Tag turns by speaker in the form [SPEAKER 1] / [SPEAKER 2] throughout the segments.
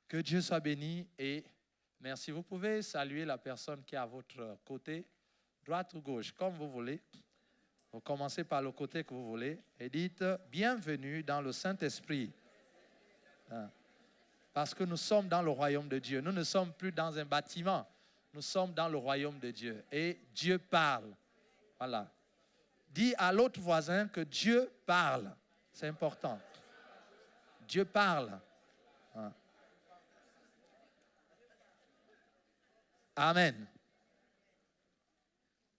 [SPEAKER 1] Que Dieu soit béni et merci. Vous pouvez saluer la personne qui est à votre côté, droite ou gauche, comme vous voulez. Vous commencez par le côté que vous voulez et dites « Bienvenue dans le Saint-Esprit ». Parce que nous sommes dans le royaume de Dieu. Nous ne sommes plus dans un bâtiment. Nous sommes dans le royaume de Dieu. Et Dieu parle. Voilà. Dis à l'autre voisin que Dieu parle. C'est important. Dieu parle. Amen.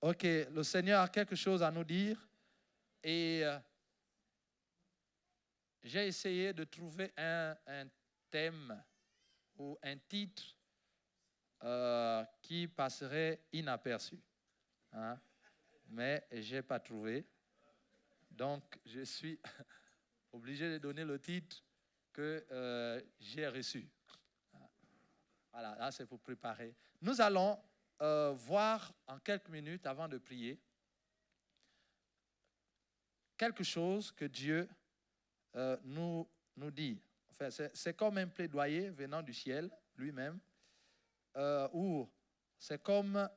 [SPEAKER 1] Ok, le Seigneur a quelque chose à nous dire. Et j'ai essayé de trouver un thème ou un titre qui passerait inaperçu. Hein? Mais je n'ai pas trouvé. Donc, je suis obligé de donner le titre que j'ai reçu. Voilà, là, c'est pour préparer. Nous allons voir en quelques minutes, avant de prier, quelque chose que Dieu nous dit. Enfin, c'est comme un plaidoyer venant du ciel lui-même, ou c'est comme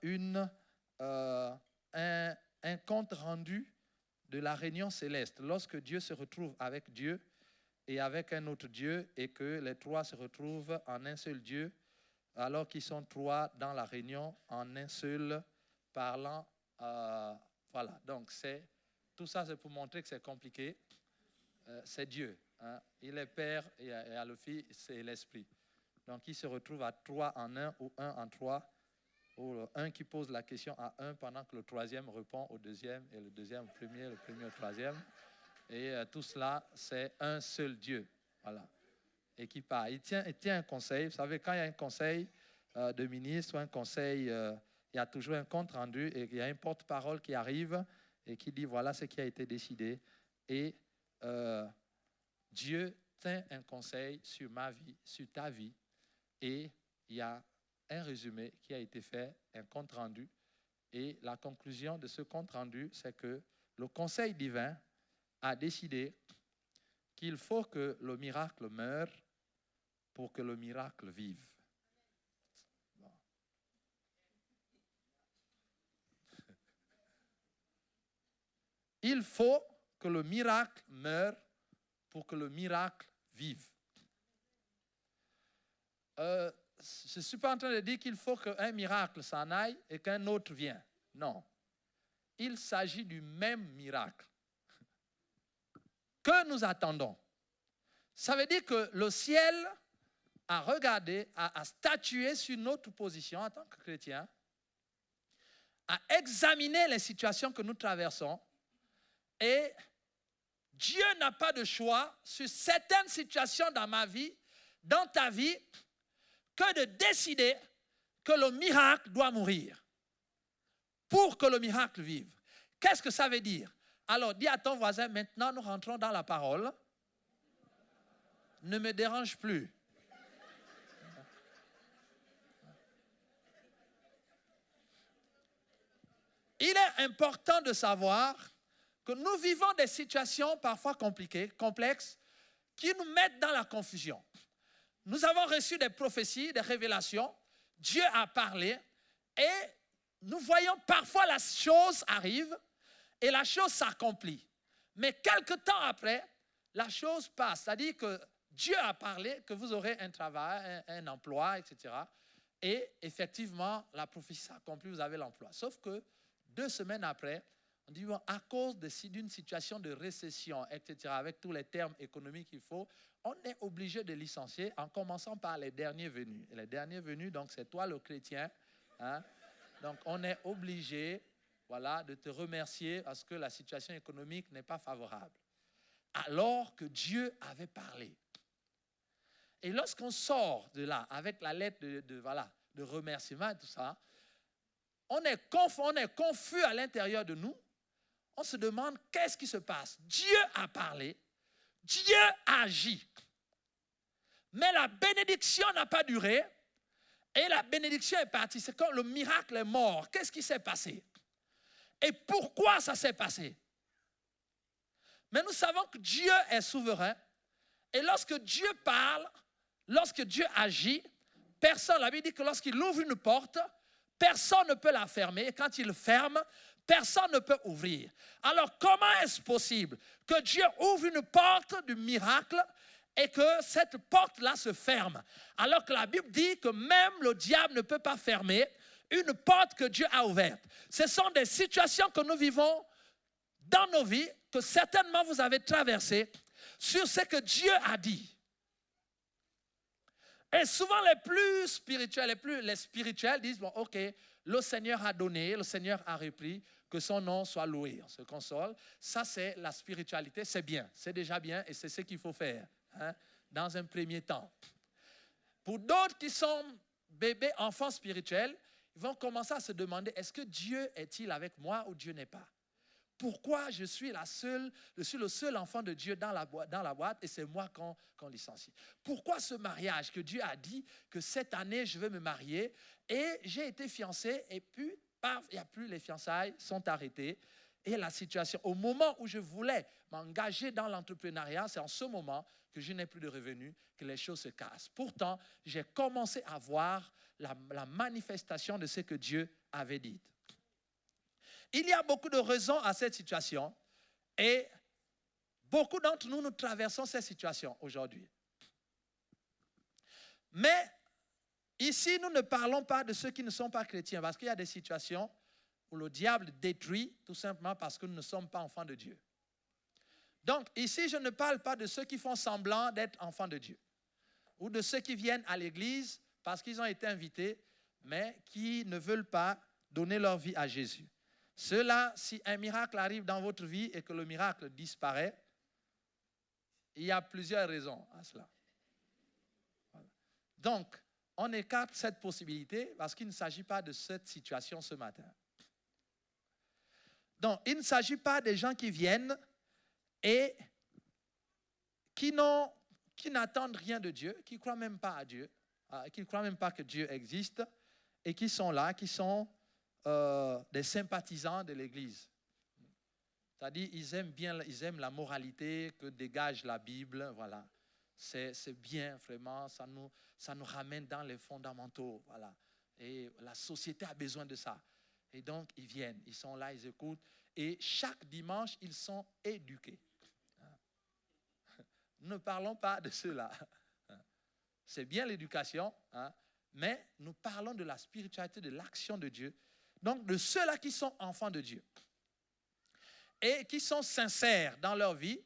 [SPEAKER 1] un compte rendu de la réunion céleste. Lorsque Dieu se retrouve avec Dieu et avec un autre Dieu et que les trois se retrouvent en un seul Dieu, alors qu'ils sont trois dans la réunion en un seul parlant. Voilà, donc tout ça c'est pour montrer que c'est compliqué. C'est Dieu. Hein. Il est Père, et il y a le Fils, c'est l'Esprit. Donc il se retrouve à trois en un ou un en trois, ou un qui pose la question à un pendant que le troisième répond au deuxième, et le deuxième au premier, le premier au troisième. Et tout cela, c'est un seul Dieu. Voilà. Et qui parle. Il tient un conseil. Vous savez, quand il y a un conseil de ministre ou un conseil, il y a toujours un compte rendu et il y a un porte-parole qui arrive et qui dit voilà ce qui a été décidé. Et Dieu tient un conseil sur ma vie, sur ta vie. Et il y a un résumé qui a été fait, un compte rendu. Et la conclusion de ce compte rendu, c'est que le conseil divin a décidé qu'il faut que le miracle meure pour que le miracle vive. Bon. Il faut que le miracle meure pour que le miracle vive. Je ne suis pas en train de dire qu'il faut qu'un miracle s'en aille et qu'un autre vienne. Non. Il s'agit du même miracle que nous attendons. Ça veut dire que le ciel a regardé, a statué sur notre position en tant que chrétiens, a examiné les situations que nous traversons et Dieu n'a pas de choix sur certaines situations dans ma vie, dans ta vie, que de décider que le miracle doit mourir pour que le miracle vive. Qu'est-ce que ça veut dire? Alors, dis à ton voisin, maintenant nous rentrons dans la parole. Ne me dérange plus. Il est important de savoir que nous vivons des situations parfois compliquées, complexes, qui nous mettent dans la confusion. Nous avons reçu des prophéties, des révélations. Dieu a parlé et nous voyons parfois la chose arrive et la chose s'accomplit. Mais quelque temps après, la chose passe. C'est-à-dire que Dieu a parlé que vous aurez un travail, un emploi, etc. Et effectivement, la prophétie s'accomplit, vous avez l'emploi. Sauf que 2 semaines après, on dit, bon, à cause d'une situation de récession, etc., avec tous les termes économiques qu'il faut, on est obligé de licencier en commençant par les derniers venus. Et les derniers venus, donc c'est toi le chrétien. Hein? Donc on est obligé, voilà, de te remercier parce que la situation économique n'est pas favorable. Alors que Dieu avait parlé. Et lorsqu'on sort de là avec la lettre de remerciement et tout ça, on est confus à l'intérieur de nous. On se demande qu'est-ce qui se passe. Dieu a parlé, Dieu a agi. Mais la bénédiction n'a pas duré et la bénédiction est partie. C'est comme le miracle est mort. Qu'est-ce qui s'est passé? Et pourquoi ça s'est passé? Mais nous savons que Dieu est souverain et lorsque Dieu parle, lorsque Dieu agit, personne, la Bible dit que lorsqu'il ouvre une porte, personne ne peut la fermer. Et quand il ferme, personne ne peut ouvrir. Alors, comment est-ce possible que Dieu ouvre une porte du miracle et que cette porte-là se ferme? Alors que la Bible dit que même le diable ne peut pas fermer une porte que Dieu a ouverte. Ce sont des situations que nous vivons dans nos vies, que certainement vous avez traversées, sur ce que Dieu a dit. Et souvent les plus spirituels, les spirituels disent, bon, ok, le Seigneur a donné, le Seigneur a repris, que son nom soit loué. On se console. Ça, c'est la spiritualité, c'est bien, c'est déjà bien et c'est ce qu'il faut faire, hein, dans un premier temps. Pour d'autres qui sont bébés, enfants spirituels, ils vont commencer à se demander, est-ce que Dieu est-il avec moi ou Dieu n'est pas? Pourquoi je suis le seul enfant de Dieu dans la boîte et c'est moi qu'on licencie? Pourquoi ce mariage que Dieu a dit que cette année je vais me marier et j'ai été fiancé et puis, paf, il n'y a plus, les fiançailles sont arrêtées et la situation, au moment où je voulais m'engager dans l'entrepreneuriat, c'est en ce moment que je n'ai plus de revenus, que les choses se cassent. Pourtant, j'ai commencé à voir la manifestation de ce que Dieu avait dit. Il y a beaucoup de raisons à cette situation et beaucoup d'entre nous, nous traversons cette situation aujourd'hui. Mais ici, nous ne parlons pas de ceux qui ne sont pas chrétiens parce qu'il y a des situations où le diable détruit tout simplement parce que nous ne sommes pas enfants de Dieu. Donc ici, je ne parle pas de ceux qui font semblant d'être enfants de Dieu ou de ceux qui viennent à l'église parce qu'ils ont été invités mais qui ne veulent pas donner leur vie à Jésus. Ceux-là, si un miracle arrive dans votre vie et que le miracle disparaît, il y a plusieurs raisons à cela. Voilà. Donc, on écarte cette possibilité parce qu'il ne s'agit pas de cette situation ce matin. Donc, il ne s'agit pas des gens qui viennent et qui n'attendent rien de Dieu, qui ne croient même pas à Dieu, qui ne croient même pas que Dieu existe et qui sont là, qui sont des sympathisants de l'Église. C'est-à-dire, ils aiment la moralité que dégage la Bible. Voilà. C'est bien, vraiment, ça nous ramène dans les fondamentaux. Voilà. Et la société a besoin de ça. Et donc, ils viennent, ils sont là, ils écoutent. Et chaque dimanche, ils sont éduqués. Nous ne parlons pas de cela. C'est bien l'éducation, hein, mais nous parlons de la spiritualité, de l'action de Dieu. Donc, de ceux-là qui sont enfants de Dieu et qui sont sincères dans leur vie,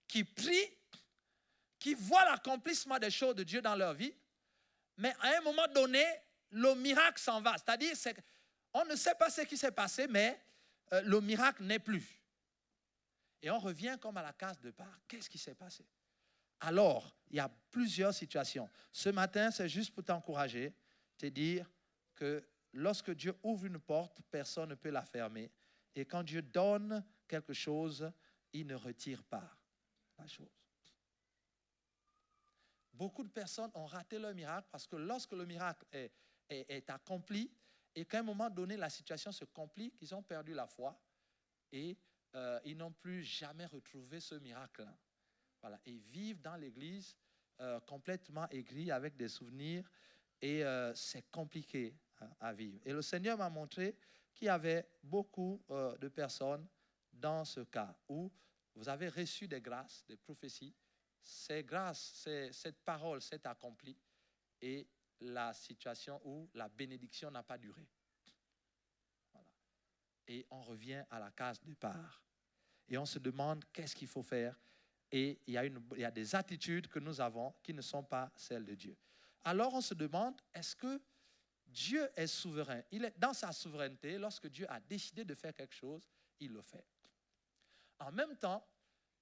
[SPEAKER 1] qui prient, qui voient l'accomplissement des choses de Dieu dans leur vie, mais à un moment donné, le miracle s'en va. C'est-à-dire, on ne sait pas ce qui s'est passé, mais le miracle n'est plus. Et on revient comme à la case de départ. Qu'est-ce qui s'est passé? Alors, il y a plusieurs situations. Ce matin, c'est juste pour t'encourager, te dire que lorsque Dieu ouvre une porte, personne ne peut la fermer. Et quand Dieu donne quelque chose, il ne retire pas la chose. Beaucoup de personnes ont raté leur miracle parce que lorsque le miracle est accompli et qu'à un moment donné, la situation se complique, ils ont perdu la foi et ils n'ont plus jamais retrouvé ce miracle-là. Voilà. Et ils vivent dans l'église complètement aigris avec des souvenirs et c'est compliqué à vivre. Et le Seigneur m'a montré qu'il y avait beaucoup de personnes dans ce cas où vous avez reçu des grâces, des prophéties. Ces grâces, cette parole s'est accomplie et la situation où la bénédiction n'a pas duré. Voilà. Et on revient à la case départ. Et on se demande qu'est-ce qu'il faut faire. Et il y a des attitudes que nous avons qui ne sont pas celles de Dieu. Alors on se demande, est-ce que Dieu est souverain? Il est dans sa souveraineté, lorsque Dieu a décidé de faire quelque chose, il le fait. En même temps,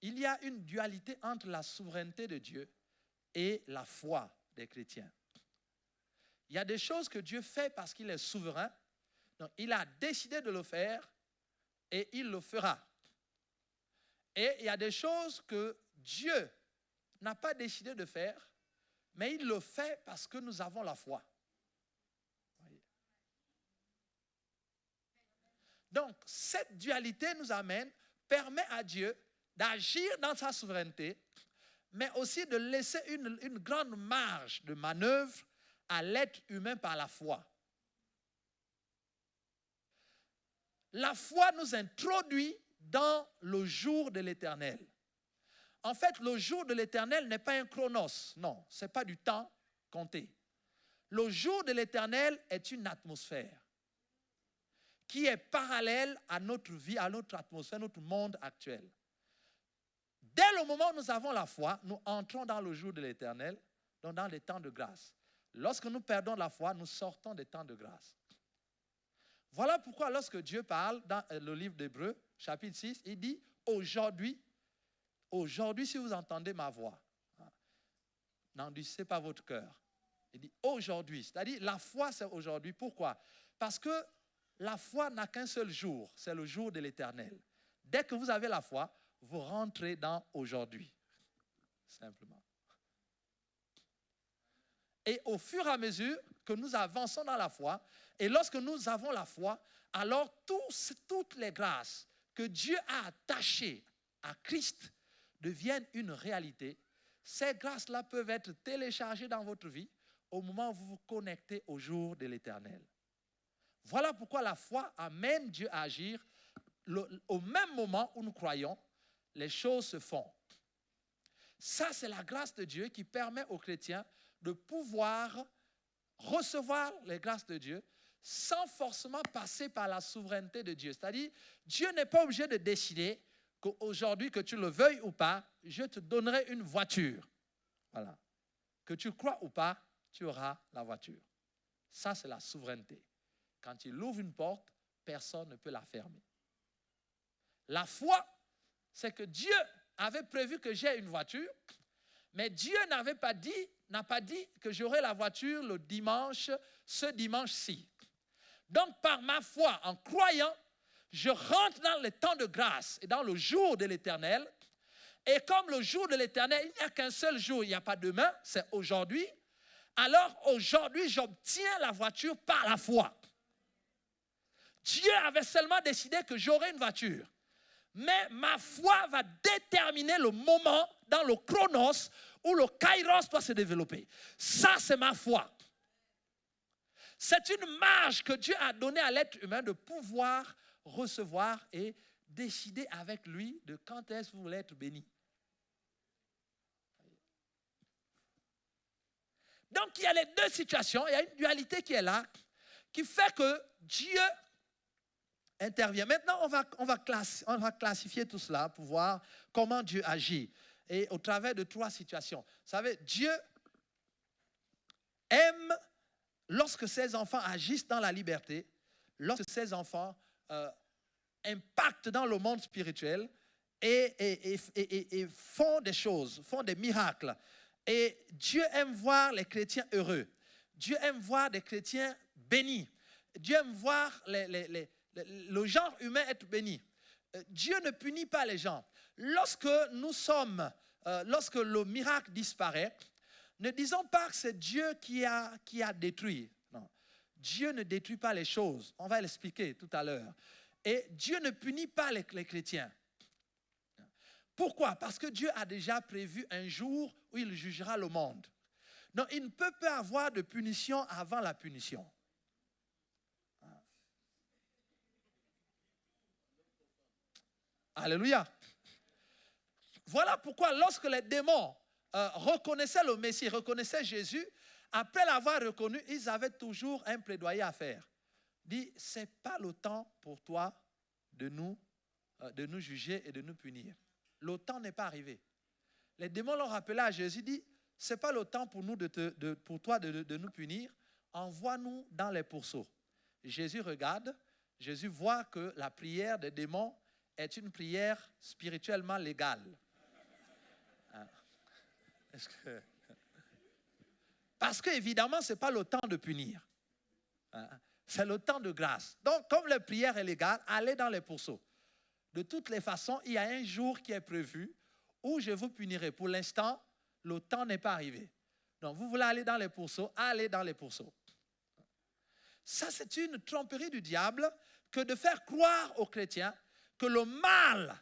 [SPEAKER 1] il y a une dualité entre la souveraineté de Dieu et la foi des chrétiens. Il y a des choses que Dieu fait parce qu'il est souverain. Donc, il a décidé de le faire et il le fera. Et il y a des choses que Dieu n'a pas décidé de faire, mais il le fait parce que nous avons la foi. Donc, cette dualité nous permet à Dieu d'agir dans sa souveraineté, mais aussi de laisser une grande marge de manœuvre à l'être humain par la foi. La foi nous introduit dans le jour de l'Éternel. En fait, le jour de l'Éternel n'est pas un chronos, non, ce n'est pas du temps compté. Le jour de l'Éternel est une atmosphère qui est parallèle à notre vie, à notre atmosphère, notre monde actuel. Dès le moment où nous avons la foi, nous entrons dans le jour de l'Éternel, donc dans les temps de grâce. Lorsque nous perdons la foi, nous sortons des temps de grâce. Voilà pourquoi lorsque Dieu parle dans le livre d'Hébreux, chapitre 6, il dit « Aujourd'hui, si vous entendez ma voix, n'endurcissez pas votre cœur. » Il dit « Aujourd'hui », c'est-à-dire la foi c'est aujourd'hui. Pourquoi? Parce que la foi n'a qu'un seul jour, c'est le jour de l'Éternel. Dès que vous avez la foi, vous rentrez dans aujourd'hui, simplement. Et au fur et à mesure que nous avançons dans la foi, et lorsque nous avons la foi, alors toutes les grâces que Dieu a attachées à Christ deviennent une réalité. Ces grâces-là peuvent être téléchargées dans votre vie au moment où vous vous connectez au jour de l'Éternel. Voilà pourquoi la foi amène Dieu à agir. Au même moment où nous croyons, les choses se font. Ça, c'est la grâce de Dieu qui permet aux chrétiens de pouvoir recevoir les grâces de Dieu sans forcément passer par la souveraineté de Dieu. C'est-à-dire, Dieu n'est pas obligé de décider qu'aujourd'hui, que tu le veuilles ou pas, je te donnerai une voiture. Voilà. Que tu crois ou pas, tu auras la voiture. Ça, c'est la souveraineté. Quand il ouvre une porte, personne ne peut la fermer. La foi, c'est que Dieu avait prévu que j'ai une voiture, mais Dieu n'a pas dit que j'aurai la voiture le dimanche, ce dimanche-ci. Donc, par ma foi, en croyant, je rentre dans le temps de grâce et dans le jour de l'Éternel. Et comme le jour de l'Éternel, il n'y a qu'un seul jour, il n'y a pas demain, c'est aujourd'hui. Alors, aujourd'hui, j'obtiens la voiture par la foi. Dieu avait seulement décidé que j'aurais une voiture. Mais ma foi va déterminer le moment dans le chronos où le kairos doit se développer. Ça, c'est ma foi. C'est une marge que Dieu a donnée à l'être humain de pouvoir recevoir et décider avec lui de quand est-ce que vous voulez être béni. Donc, il y a les deux situations. Il y a une dualité qui est là, qui fait que Dieu intervient. Maintenant, on va classifier tout cela pour voir comment Dieu agit. Et au travers de trois situations. Vous savez, Dieu aime lorsque ses enfants agissent dans la liberté, lorsque ses enfants impactent dans le monde spirituel et font des choses, font des miracles. Et Dieu aime voir les chrétiens heureux. Dieu aime voir des chrétiens bénis. Dieu aime voir le genre humain être béni. Dieu ne punit pas les gens. Lorsque le miracle disparaît, ne disons pas que c'est Dieu qui a détruit. Non. Dieu ne détruit pas les choses. On va l'expliquer tout à l'heure. Et Dieu ne punit pas les chrétiens. Pourquoi? Parce que Dieu a déjà prévu un jour où il jugera le monde. Donc, il ne peut pas avoir de punition avant la punition. Alléluia. Voilà pourquoi lorsque les démons reconnaissaient le Messie, reconnaissaient Jésus, après l'avoir reconnu, ils avaient toujours un plaidoyer à faire. Dit, ce n'est pas le temps pour toi de nous juger et de nous punir. Le temps n'est pas arrivé. Les démons l'ont rappelé à Jésus, dit, ce n'est pas le temps pour toi de nous punir, envoie-nous dans les pourceaux. Jésus regarde, Jésus voit que la prière des démons est une prière spirituellement légale. Parce qu'évidemment, ce n'est pas le temps de punir. C'est le temps de grâce. Donc, comme la prière est légale, allez dans les pourceaux. De toutes les façons, il y a un jour qui est prévu où je vous punirai. Pour l'instant, le temps n'est pas arrivé. Donc, vous voulez aller dans les pourceaux, allez dans les pourceaux. Ça, c'est une tromperie du diable que de faire croire aux chrétiens que le mal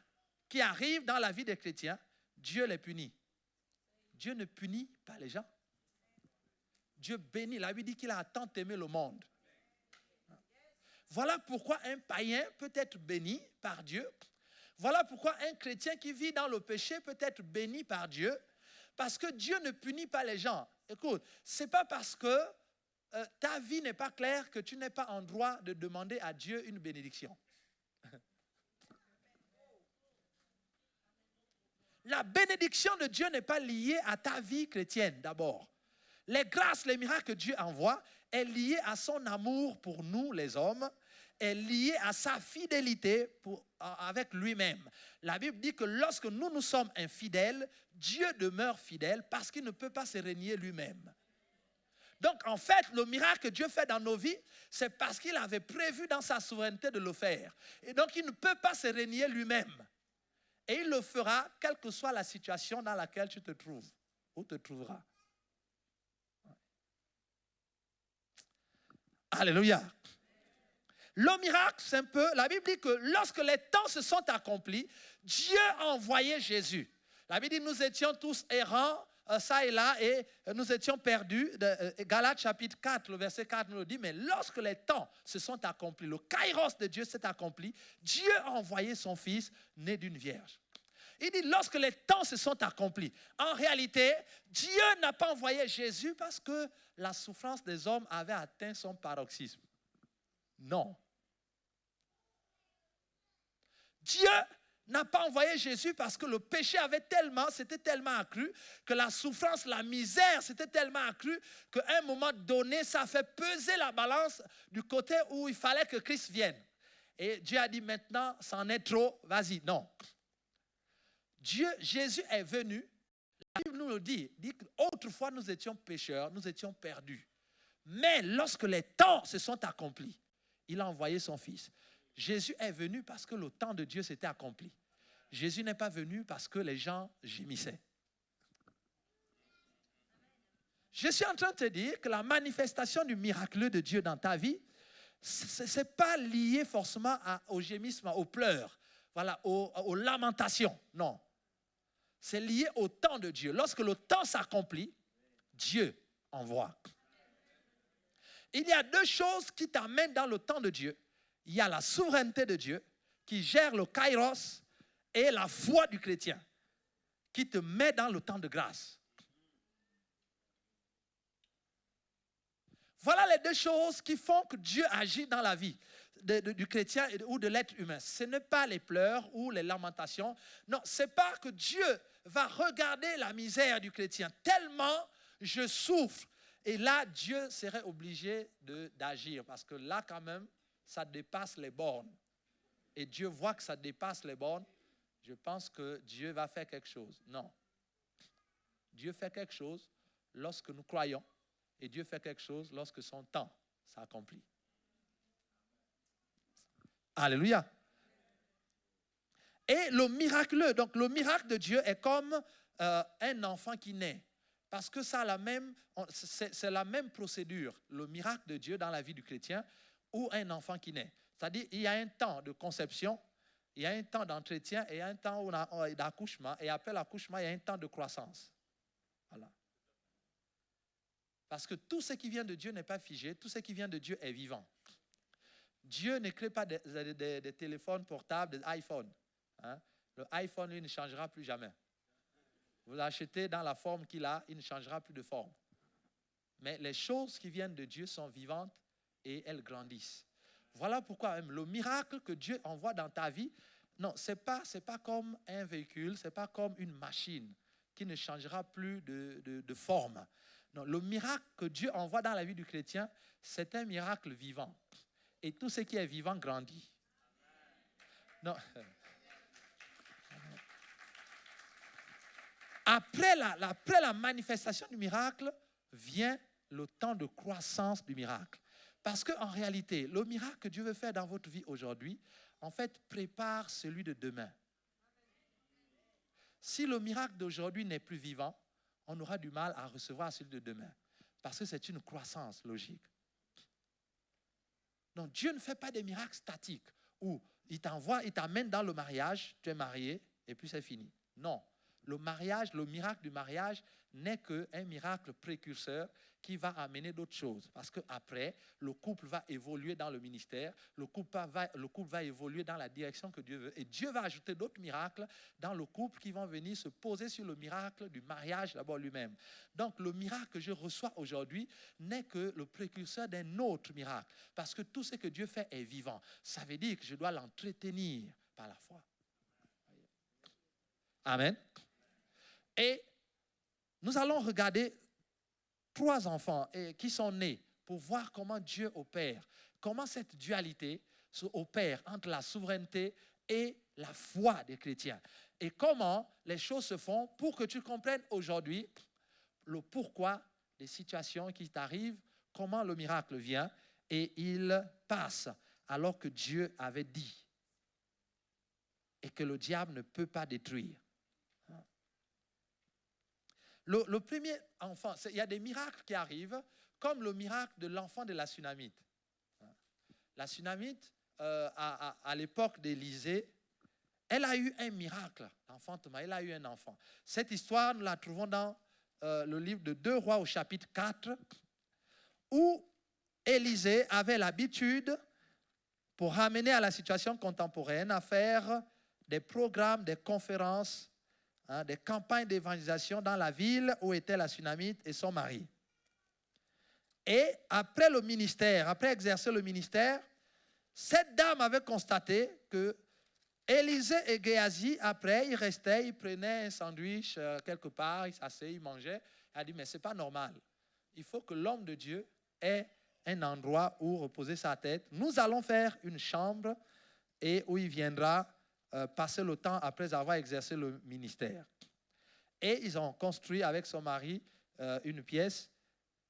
[SPEAKER 1] qui arrive dans la vie des chrétiens, Dieu les punit. Dieu ne punit pas les gens. Dieu bénit. La Bible dit qu'il a tant aimé le monde. Voilà pourquoi un païen peut être béni par Dieu. Voilà pourquoi un chrétien qui vit dans le péché peut être béni par Dieu. Parce que Dieu ne punit pas les gens. Écoute, ce n'est pas parce que ta vie n'est pas claire que tu n'es pas en droit de demander à Dieu une bénédiction. La bénédiction de Dieu n'est pas liée à ta vie chrétienne d'abord. Les grâces, les miracles que Dieu envoie est lié à son amour pour nous les hommes, est lié à sa fidélité avec lui-même. La Bible dit que lorsque nous sommes infidèles, Dieu demeure fidèle parce qu'il ne peut pas se renier lui-même. Donc en fait, le miracle que Dieu fait dans nos vies, c'est parce qu'il avait prévu dans sa souveraineté de le faire. Et donc il ne peut pas se renier lui-même. Et il le fera, quelle que soit la situation dans laquelle tu te trouves, ou te trouveras. Alléluia. Le miracle, c'est un peu, la Bible dit que lorsque les temps se sont accomplis, Dieu a envoyé Jésus. La Bible dit que nous étions tous errants, ça et là, et nous étions perdus. Galates chapitre 4, le verset 4 nous le dit, mais lorsque les temps se sont accomplis, le kairos de Dieu s'est accompli, Dieu a envoyé son fils né d'une vierge. Il dit lorsque les temps se sont accomplis. En réalité, Dieu n'a pas envoyé Jésus parce que la souffrance des hommes avait atteint son paroxysme. Non. Dieu n'a pas envoyé Jésus parce que le péché s'était tellement accru, que la souffrance, la misère s'était tellement accrue, qu'à un moment donné, ça a fait peser la balance du côté où il fallait que Christ vienne. Et Dieu a dit maintenant, c'en est trop, vas-y, non. Jésus est venu, la Bible nous le dit qu'autrefois nous étions pécheurs, nous étions perdus. Mais lorsque les temps se sont accomplis, il a envoyé son fils. Jésus est venu parce que le temps de Dieu s'était accompli. Jésus n'est pas venu parce que les gens gémissaient. Je suis en train de te dire que la manifestation du miraculeux de Dieu dans ta vie, ce n'est pas lié forcément au gémissement, aux pleurs, voilà, aux lamentations. Non. C'est lié au temps de Dieu. Lorsque le temps s'accomplit, Dieu envoie. Il y a deux choses qui t'amènent dans le temps de Dieu. Il y a la souveraineté de Dieu qui gère le kairos et la foi du chrétien qui te met dans le temps de grâce. Voilà les deux choses qui font que Dieu agit dans la vie du chrétien ou de l'être humain. Ce n'est pas les pleurs ou les lamentations. Non, ce n'est pas que Dieu va regarder la misère du chrétien. Tellement je souffre. Et là, Dieu serait obligé d'agir parce que là, quand même, ça dépasse les bornes. Et Dieu voit que ça dépasse les bornes. Je pense que Dieu va faire quelque chose. Non. Dieu fait quelque chose lorsque nous croyons. Et Dieu fait quelque chose lorsque son temps s'accomplit. Alléluia. Et le miraculeux, donc le miracle de Dieu est comme un enfant qui naît. Parce que c'est la même procédure, le miracle de Dieu dans la vie du chrétien ou un enfant qui naît. C'est-à-dire il y a un temps de conception, il y a un temps d'entretien et il y a un temps d'accouchement. Et après l'accouchement, il y a un temps de croissance. Voilà. Parce que tout ce qui vient de Dieu n'est pas figé, tout ce qui vient de Dieu est vivant. Dieu ne crée pas des téléphones portables, des iPhones. Hein? Le iPhone, lui, ne changera plus jamais. Vous l'achetez dans la forme qu'il a, il ne changera plus de forme. Mais les choses qui viennent de Dieu sont vivantes et elles grandissent. Voilà pourquoi même le miracle que Dieu envoie dans ta vie, non, ce n'est pas comme un véhicule, ce n'est pas comme une machine qui ne changera plus de forme. Non, le miracle que Dieu envoie dans la vie du chrétien, c'est un miracle vivant. Et tout ce qui est vivant grandit. Non. Après la manifestation du miracle, vient le temps de croissance du miracle. Parce qu'en réalité, le miracle que Dieu veut faire dans votre vie aujourd'hui, en fait, prépare celui de demain. Si le miracle d'aujourd'hui n'est plus vivant, on aura du mal à recevoir celui de demain. Parce que c'est une croissance logique. Donc Dieu ne fait pas des miracles statiques où il t'envoie, il t'amène dans le mariage, tu es marié et puis c'est fini. Non. le mariage, le miracle du mariage n'est qu'un miracle précurseur qui va amener d'autres choses. Parce qu'après, le couple va évoluer dans le ministère, le couple va évoluer dans la direction que Dieu veut. Et Dieu va ajouter d'autres miracles dans le couple qui vont venir se poser sur le miracle du mariage d'abord lui-même. Donc le miracle que je reçois aujourd'hui n'est que le précurseur d'un autre miracle. Parce que tout ce que Dieu fait est vivant. Ça veut dire que je dois l'entretenir par la foi. Amen. Et nous allons regarder 3 enfants qui sont nés pour voir comment Dieu opère, comment cette dualité opère entre la souveraineté et la foi des chrétiens. Et comment les choses se font pour que tu comprennes aujourd'hui le pourquoi des situations qui t'arrivent, comment le miracle vient et il passe alors que Dieu avait dit et que le diable ne peut pas détruire. Le premier enfant, il y a des miracles qui arrivent, comme le miracle de l'enfant de la Sunamite. La Sunamite, à l'époque d'Élisée, elle a eu un miracle, l'enfant Thomas, elle a eu un enfant. Cette histoire, nous la trouvons dans le livre de 2 Rois au chapitre 4, où Élisée avait l'habitude, pour ramener à la situation contemporaine, à faire des programmes, des conférences, des campagnes d'évangélisation dans la ville où était la Sunamite et son mari. Et après le ministère, après exercer le ministère, cette dame avait constaté que Élisée et Géasi, après, ils restaient, ils prenaient un sandwich quelque part, ils s'asseyaient, ils mangeaient. Elle a dit, mais ce n'est pas normal. Il faut que l'homme de Dieu ait un endroit où reposer sa tête. Nous allons faire une chambre et où il viendra passer le temps après avoir exercé le ministère. Et ils ont construit avec son mari une pièce.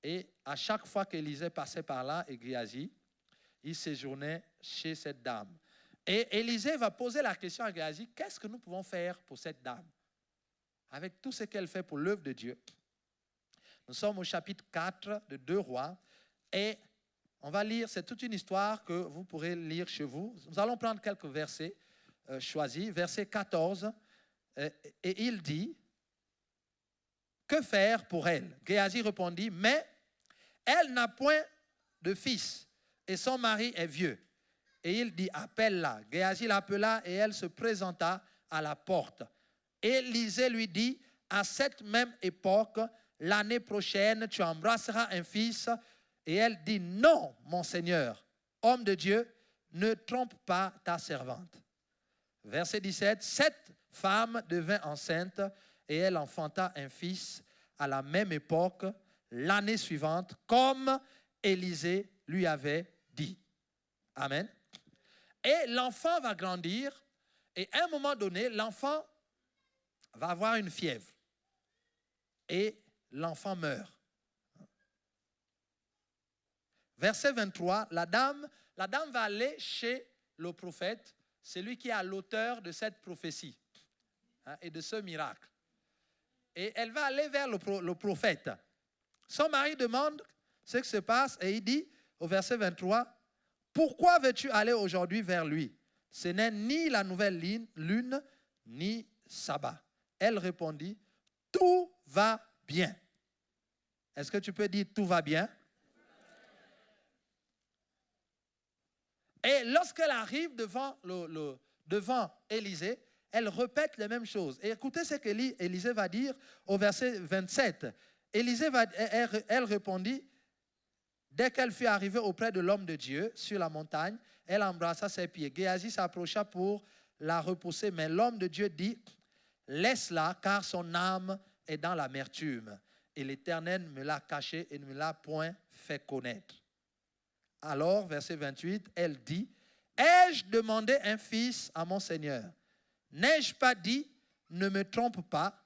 [SPEAKER 1] Et à chaque fois qu'Élisée passait par là, et Géasi, il séjournait chez cette dame. Et Élisée va poser la question à Géasi, qu'est-ce que nous pouvons faire pour cette dame? Avec tout ce qu'elle fait pour l'œuvre de Dieu. Nous sommes au chapitre 4 de 2 Rois. Et on va lire, c'est toute une histoire que vous pourrez lire chez vous. Nous allons prendre quelques versets choisis. Verset 14, et il dit, que faire pour elle? Géasi répondit, mais elle n'a point de fils et son mari est vieux. Et il dit, appelle-la. Géasi l'appela et elle se présenta à la porte. Élisée lui dit, à cette même époque, l'année prochaine, tu embrasseras un fils. Et elle dit, non, mon Seigneur, homme de Dieu, ne trompe pas ta servante. Verset 17, cette femme devint enceinte et elle enfanta un fils à la même époque, l'année suivante, comme Élisée lui avait dit. Amen. Et l'enfant va grandir et à un moment donné, l'enfant va avoir une fièvre et l'enfant meurt. Verset 23, la dame va aller chez le prophète, celui qui est l'auteur de cette prophétie et de ce miracle. Et elle va aller vers le prophète. Son mari demande ce qui se passe et il dit au verset 23, « Pourquoi veux-tu aller aujourd'hui vers lui? Ce n'est ni la nouvelle lune, ni sabbat. » Elle répondit, « Tout va bien. » Est-ce que tu peux dire « tout va bien » ? Et lorsqu'elle arrive devant Élisée, elle répète les mêmes choses. Et écoutez ce qu'Élisée va dire au verset 27. Elle répondit, dès qu'elle fut arrivée auprès de l'homme de Dieu sur la montagne, elle embrassa ses pieds. Géasi s'approcha pour la repousser, mais l'homme de Dieu dit, laisse-la car son âme est dans l'amertume. Et l'Éternel me l'a caché et ne me l'a point fait connaître. Alors, verset 28, elle dit, ai-je demandé un fils à mon Seigneur? N'ai-je pas dit, ne me trompe pas?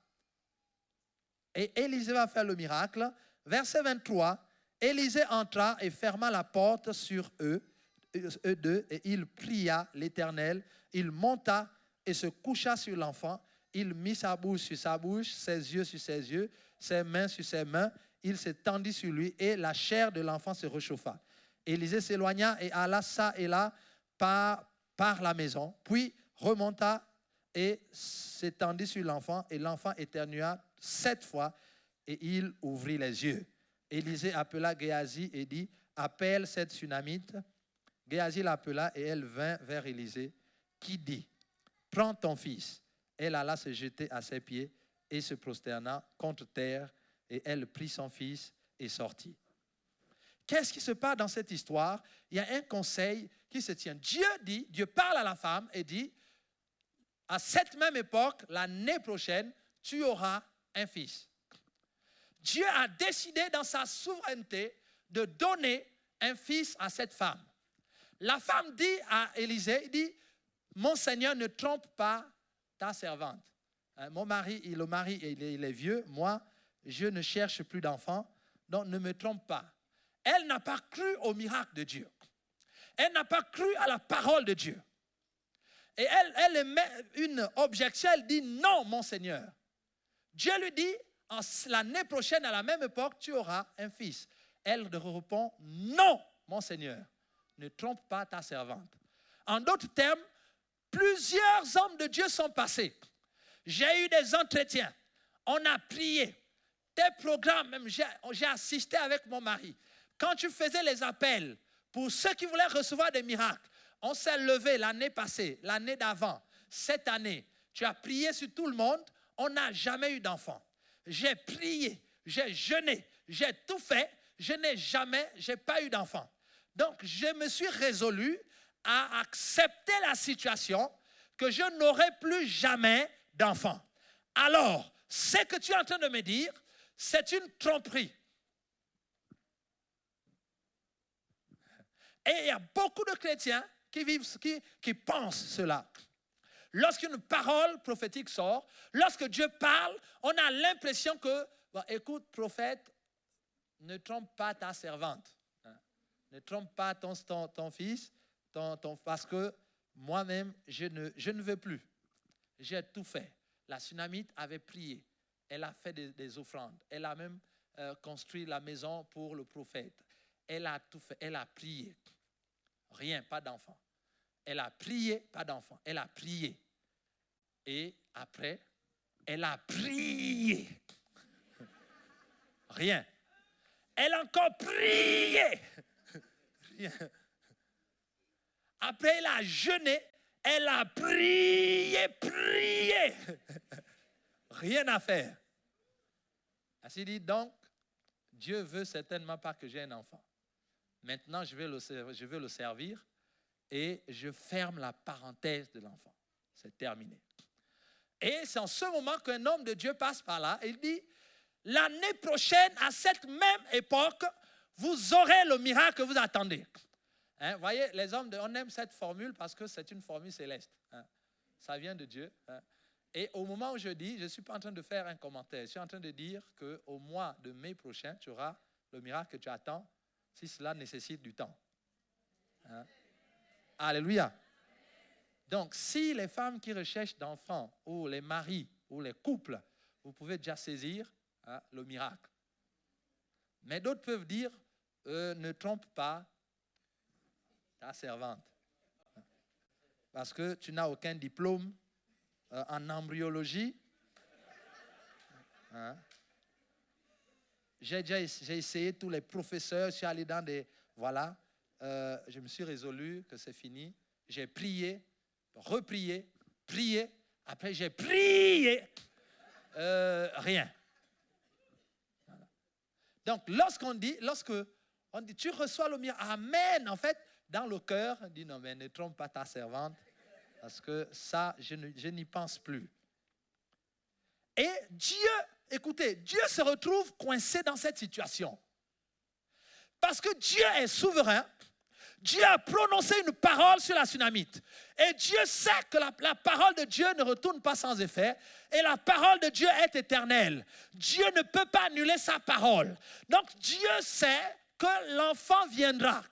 [SPEAKER 1] Et Élisée va faire le miracle. Verset 23, Élisée entra et ferma la porte sur eux deux, et il pria l'Éternel. Il monta et se coucha sur l'enfant. Il mit sa bouche sur sa bouche, ses yeux sur ses yeux, ses mains sur ses mains. Il se tendit sur lui et la chair de l'enfant se réchauffa. Élisée s'éloigna et alla ça et là par la maison, puis remonta et s'étendit sur l'enfant, et l'enfant éternua 7 fois, et il ouvrit les yeux. Élisée appela Géasi et dit, appelle cette Sunamite. Géasi l'appela et elle vint vers Élisée, qui dit, prends ton fils. Elle alla se jeter à ses pieds et se prosterna contre terre, et elle prit son fils et sortit. Qu'est-ce qui se passe dans cette histoire? Il y a un conseil qui se tient. Dieu parle à la femme et dit, à cette même époque, l'année prochaine, tu auras un fils. Dieu a décidé dans sa souveraineté de donner un fils à cette femme. La femme dit à Élisée, il dit, mon Seigneur, ne trompe pas ta servante. Mon mari, le mari, il est vieux, moi, je ne cherche plus d'enfants, donc ne me trompe pas. Elle n'a pas cru au miracle de Dieu. Elle n'a pas cru à la parole de Dieu. Et elle émet une objection, elle dit non, mon Seigneur. Dieu lui dit, l'année prochaine, à la même époque, tu auras un fils. Elle répond, non, mon Seigneur, ne trompe pas ta servante. En d'autres termes, plusieurs hommes de Dieu sont passés. J'ai eu des entretiens, on a prié, des programmes, même j'ai assisté avec mon mari. Quand tu faisais les appels pour ceux qui voulaient recevoir des miracles, on s'est levé l'année passée, l'année d'avant, cette année. Tu as prié sur tout le monde, on n'a jamais eu d'enfant. J'ai prié, j'ai jeûné, j'ai tout fait, je n'ai pas eu d'enfant. Donc, je me suis résolu à accepter la situation que je n'aurai plus jamais d'enfant. Alors, ce que tu es en train de me dire, c'est une tromperie. Et il y a beaucoup de chrétiens qui pensent cela. Lorsqu'une parole prophétique sort, lorsque Dieu parle, on a l'impression que, bon, écoute, prophète, ne trompe pas ta servante. Ne trompe pas ton fils, parce que moi-même, je ne veux plus. J'ai tout fait. La Sunamite avait prié. Elle a fait des offrandes. Elle a même construit la maison pour le prophète. Elle a tout fait. Elle a prié. Rien, pas d'enfant. Elle a prié, pas d'enfant. Elle a prié. Et après, elle a prié. Rien. Elle a encore prié. Rien. Après, elle a jeûné. Elle a prié. Rien à faire. Ainsi dit, donc, Dieu veut certainement pas que j'ai un enfant. Maintenant, je veux le servir et je ferme la parenthèse de l'enfant. C'est terminé. Et c'est en ce moment qu'un homme de Dieu passe par là et il dit, l'année prochaine, à cette même époque, vous aurez le miracle que vous attendez. Vous voyez, les hommes, on aime cette formule parce que c'est une formule céleste. Ça vient de Dieu. Et au moment où je dis, je ne suis pas en train de faire un commentaire, je suis en train de dire qu'au mois de mai prochain, tu auras le miracle que tu attends, si cela nécessite du temps. Alléluia. Donc, si les femmes qui recherchent d'enfants, ou les maris, ou les couples, vous pouvez déjà saisir le miracle. Mais d'autres peuvent dire, ne trompe pas ta servante. Parce que tu n'as aucun diplôme en embryologie. J'ai essayé tous les professeurs, je suis allé dans des... Voilà, je me suis résolu que c'est fini. J'ai prié, reprié, prié. Après, j'ai prié. Rien. Voilà. Donc, lorsque on dit, tu reçois le miracle, amen, en fait, dans le cœur, on dit, non, mais ne trompe pas ta servante, parce que ça, je n'y pense plus. Et Dieu, écoutez, Dieu se retrouve coincé dans cette situation. Parce que Dieu est souverain, Dieu a prononcé une parole sur la Sunamite. Et Dieu sait que la parole de Dieu ne retourne pas sans effet. Et la parole de Dieu est éternelle. Dieu ne peut pas annuler sa parole. Donc Dieu sait que l'enfant viendra,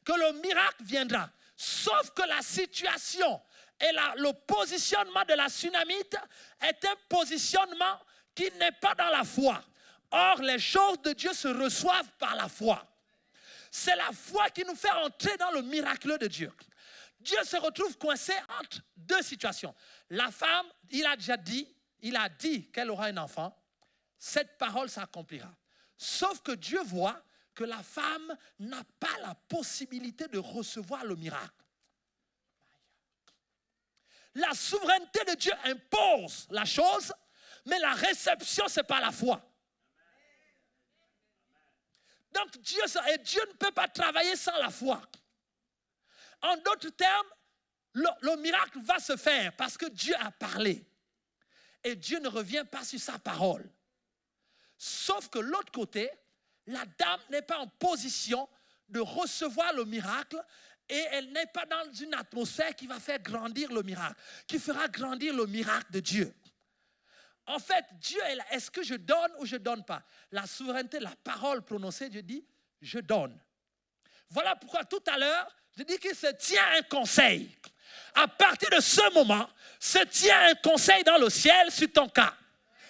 [SPEAKER 1] que le miracle viendra. Sauf que la situation et le positionnement de la Sunamite est un positionnement qui n'est pas dans la foi. Or, les choses de Dieu se reçoivent par la foi. C'est la foi qui nous fait entrer dans le miracle de Dieu. Dieu se retrouve coincé entre deux situations. La femme, il a dit qu'elle aura un enfant. Cette parole s'accomplira. Sauf que Dieu voit que la femme n'a pas la possibilité de recevoir le miracle. La souveraineté de Dieu impose la chose, mais la réception, ce n'est pas la foi. Donc Dieu ne peut pas travailler sans la foi. En d'autres termes, le miracle va se faire parce que Dieu a parlé. Et Dieu ne revient pas sur sa parole. Sauf que l'autre côté, la dame n'est pas en position de recevoir le miracle et elle n'est pas dans une atmosphère qui va faire grandir le miracle, qui fera grandir le miracle de Dieu. En fait, Dieu est là. Est-ce que je donne ou je ne donne pas? La souveraineté, la parole prononcée, Dieu dit, je donne. Voilà pourquoi tout à l'heure, je dis qu'il se tient un conseil. À partir de ce moment, se tient un conseil dans le ciel sur ton cas.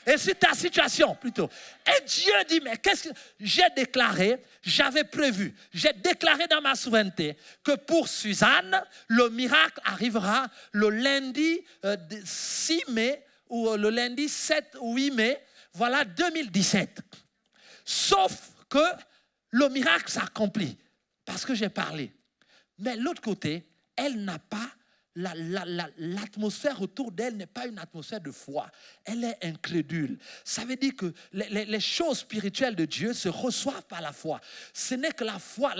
[SPEAKER 1] Et sur ta situation plutôt. Et Dieu dit, mais qu'est-ce que j'ai déclaré, j'avais prévu, j'ai déclaré dans ma souveraineté que pour Suzanne, le miracle arrivera le lundi 6 mai ou le lundi 7 ou 8 mai, voilà 2017. Sauf que le miracle s'accomplit parce que j'ai parlé. Mais l'autre côté, elle n'a pas l'atmosphère autour d'elle n'est pas une atmosphère de foi. Elle est incrédule. Ça veut dire que les choses spirituelles de Dieu se reçoivent par la foi. Ce n'est que la foi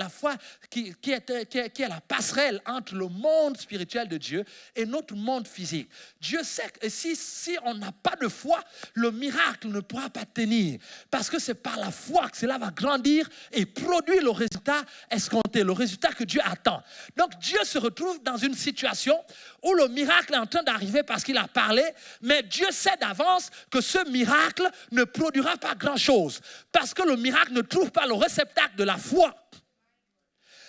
[SPEAKER 1] qui est la passerelle entre le monde spirituel de Dieu et notre monde physique. Dieu sait que si on n'a pas de foi, le miracle ne pourra pas tenir. Parce que c'est par la foi que cela va grandir et produire le résultat escompté, le résultat que Dieu attend. Donc Dieu se retrouve dans une situation où le miracle est en train d'arriver parce qu'il a parlé, mais Dieu sait d'avance que ce miracle ne produira pas grand-chose parce que le miracle ne trouve pas le réceptacle de la foi.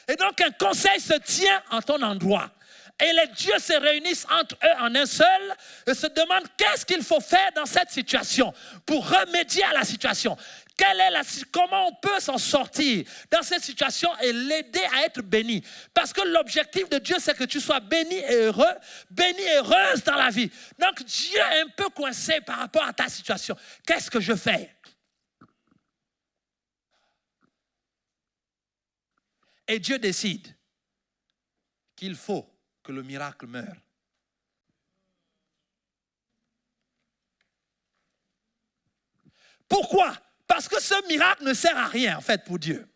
[SPEAKER 1] Et donc un conseil se tient en ton endroit. Et les dieux se réunissent entre eux en un seul et se demandent qu'est-ce qu'il faut faire dans cette situation pour remédier à la situation. Comment on peut s'en sortir dans cette situation et l'aider à être béni. Parce que l'objectif de Dieu, c'est que tu sois béni et heureux, béni et heureuse dans la vie. Donc Dieu est un peu coincé par rapport à ta situation. Qu'est-ce que je fais? Et Dieu décide qu'il faut que le miracle meure. Pourquoi? Parce que ce miracle ne sert à rien, en fait, pour Dieu.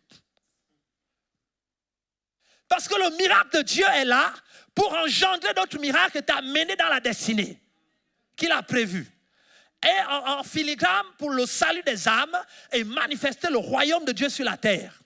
[SPEAKER 1] Parce que le miracle de Dieu est là pour engendrer d'autres miracles et t'amener dans la destinée qu'il a prévue. Et en filigrane pour le salut des âmes et manifester le royaume de Dieu sur la terre.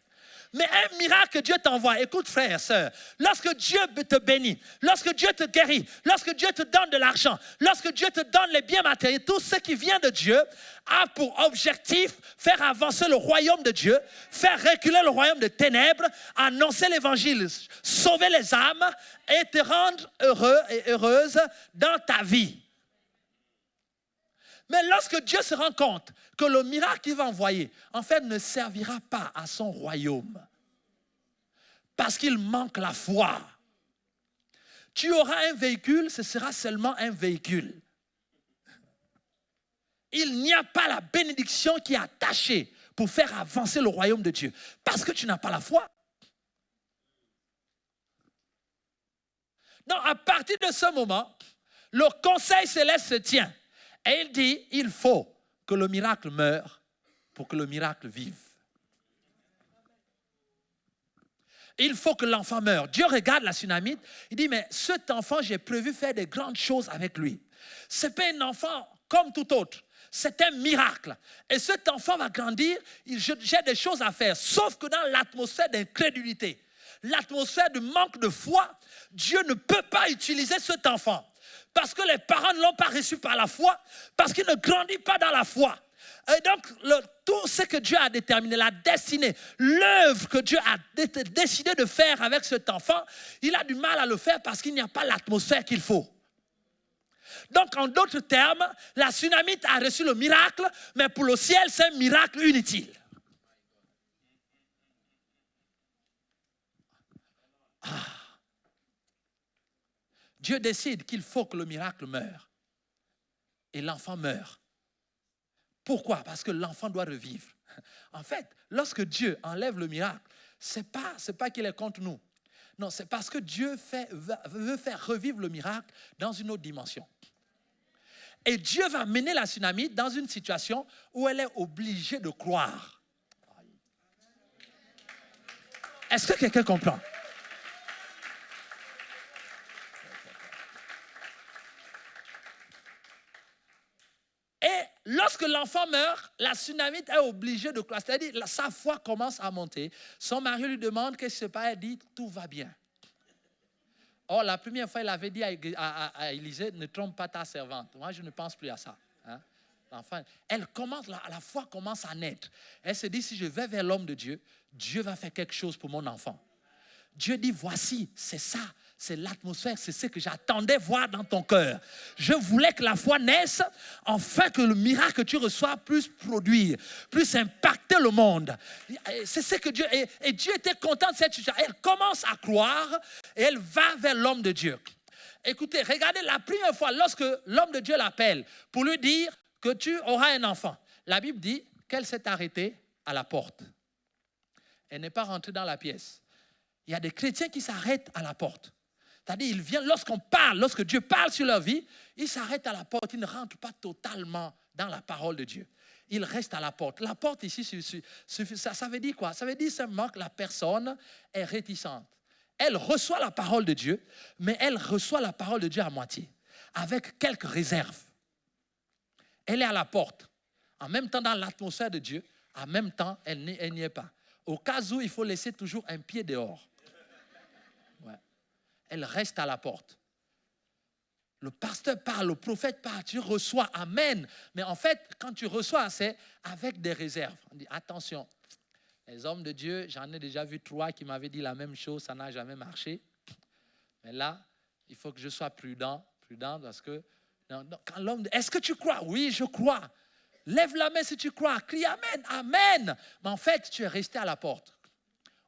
[SPEAKER 1] Mais un miracle que Dieu t'envoie, écoute frère, sœur, lorsque Dieu te bénit, lorsque Dieu te guérit, lorsque Dieu te donne de l'argent, lorsque Dieu te donne les biens matériels, tout ce qui vient de Dieu a pour objectif faire avancer le royaume de Dieu, faire reculer le royaume de ténèbres, annoncer l'évangile, sauver les âmes et te rendre heureux et heureuse dans ta vie. Mais lorsque Dieu se rend compte que le miracle qu'il va envoyer, en fait, ne servira pas à son royaume, parce qu'il manque la foi. Tu auras un véhicule, ce sera seulement un véhicule. Il n'y a pas la bénédiction qui est attachée pour faire avancer le royaume de Dieu, parce que tu n'as pas la foi. Donc, à partir de ce moment, le conseil céleste se tient. Et il dit, il faut que le miracle meure pour que le miracle vive. Il faut que l'enfant meure. Dieu regarde la Sunamite, il dit, mais cet enfant, j'ai prévu faire de grandes choses avec lui. Ce n'est pas un enfant comme tout autre. C'est un miracle. Et cet enfant va grandir, j'ai des choses à faire. Sauf que dans l'atmosphère d'incrédulité, l'atmosphère de manque de foi, Dieu ne peut pas utiliser cet enfant. Parce que les parents ne l'ont pas reçu par la foi, parce qu'il ne grandit pas dans la foi. Et donc, tout ce que Dieu a déterminé, la destinée, l'œuvre que Dieu a décidé de faire avec cet enfant, il a du mal à le faire parce qu'il n'y a pas l'atmosphère qu'il faut. Donc, en d'autres termes, la Sunamite a reçu le miracle, mais pour le ciel, c'est un miracle inutile. Dieu décide qu'il faut que le miracle meure. et l'enfant meurt. Pourquoi? Parce que l'enfant doit revivre. En fait, lorsque Dieu enlève le miracle, ce n'est pas qu'il est contre nous. Non, c'est parce que Dieu veut faire revivre le miracle dans une autre dimension. Et Dieu va mener la Sunamite dans une situation où elle est obligée de croire. Est-ce que quelqu'un comprend? Et lorsque l'enfant meurt, la Sunamite est obligée de croire. C'est-à-dire, sa foi commence à monter. Son mari lui demande qu'est-ce qui se passe. Elle dit, tout va bien. Or, la première fois, il avait dit à Élisée, ne trompe pas ta servante. Moi, je ne pense plus à ça. Hein? L'enfant, la foi commence à naître. Elle se dit, si je vais vers l'homme de Dieu, Dieu va faire quelque chose pour mon enfant. Dieu dit, voici, c'est ça, c'est l'atmosphère, c'est ce que j'attendais voir dans ton cœur. Je voulais que la foi naisse, afin que le miracle que tu reçois puisse produire, puisse impacter le monde. C'est ce que Dieu... Et Dieu était content de cette situation. Elle commence à croire et elle va vers l'homme de Dieu. Écoutez, regardez la première fois, lorsque l'homme de Dieu l'appelle pour lui dire que tu auras un enfant. La Bible dit qu'elle s'est arrêtée à la porte. Elle n'est pas rentrée dans la pièce. Il y a des chrétiens qui s'arrêtent à la porte. C'est-à-dire, ils viennent, lorsque Dieu parle sur leur vie, ils s'arrêtent à la porte. Ils ne rentrent pas totalement dans la parole de Dieu. Ils restent à la porte. La porte ici, ça veut dire quoi? Ça veut dire simplement que la personne est réticente. Elle reçoit la parole de Dieu, mais elle reçoit la parole de Dieu à moitié, avec quelques réserves. Elle est à la porte. En même temps, dans l'atmosphère de Dieu, en même temps, elle n'y est pas. Au cas où, il faut laisser toujours un pied dehors. Ouais. Elle reste à la porte. Le pasteur parle, le prophète parle, tu reçois, amen. Mais en fait, quand tu reçois, c'est avec des réserves. On dit, attention, les hommes de Dieu, j'en ai déjà vu 3 qui m'avaient dit la même chose, ça n'a jamais marché. Mais là, il faut que je sois prudent parce que, quand l'homme, est-ce que tu crois? Oui, je crois. Lève la main si tu crois, crie amen, amen. Mais en fait, tu es resté à la porte.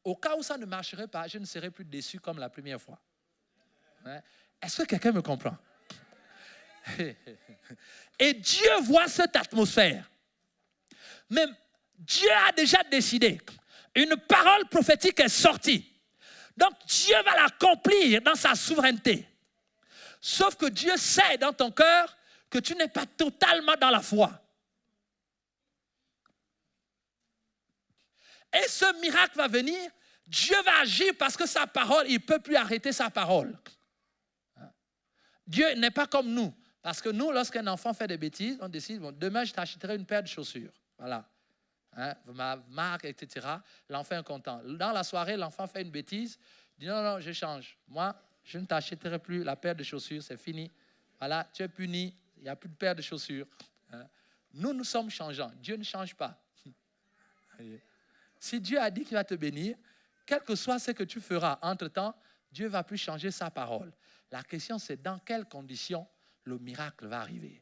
[SPEAKER 1] Au cas où ça ne marcherait pas, je ne serais plus déçu comme la première fois. Hein? Est-ce que quelqu'un me comprend? Et Dieu voit cette atmosphère. Mais Dieu a déjà décidé. Une parole prophétique est sortie. Donc Dieu va l'accomplir dans sa souveraineté. Sauf que Dieu sait dans ton cœur que tu n'es pas totalement dans la foi. Et ce miracle va venir, Dieu va agir parce que sa parole, il ne peut plus arrêter sa parole. Dieu n'est pas comme nous. Parce que nous, lorsqu'un enfant fait des bêtises, on décide, bon, demain je t'achèterai une paire de chaussures. Voilà. Hein, ma marque, etc. L'enfant est content. Dans la soirée, l'enfant fait une bêtise, il dit non, je change. Moi, je ne t'achèterai plus la paire de chaussures, c'est fini. Voilà, tu es puni, il n'y a plus de paire de chaussures. Hein. Nous sommes changeants. Dieu ne change pas. Si Dieu a dit qu'il va te bénir, quel que soit ce que tu feras entre-temps, Dieu ne va plus changer sa parole. La question, c'est dans quelles conditions le miracle va arriver.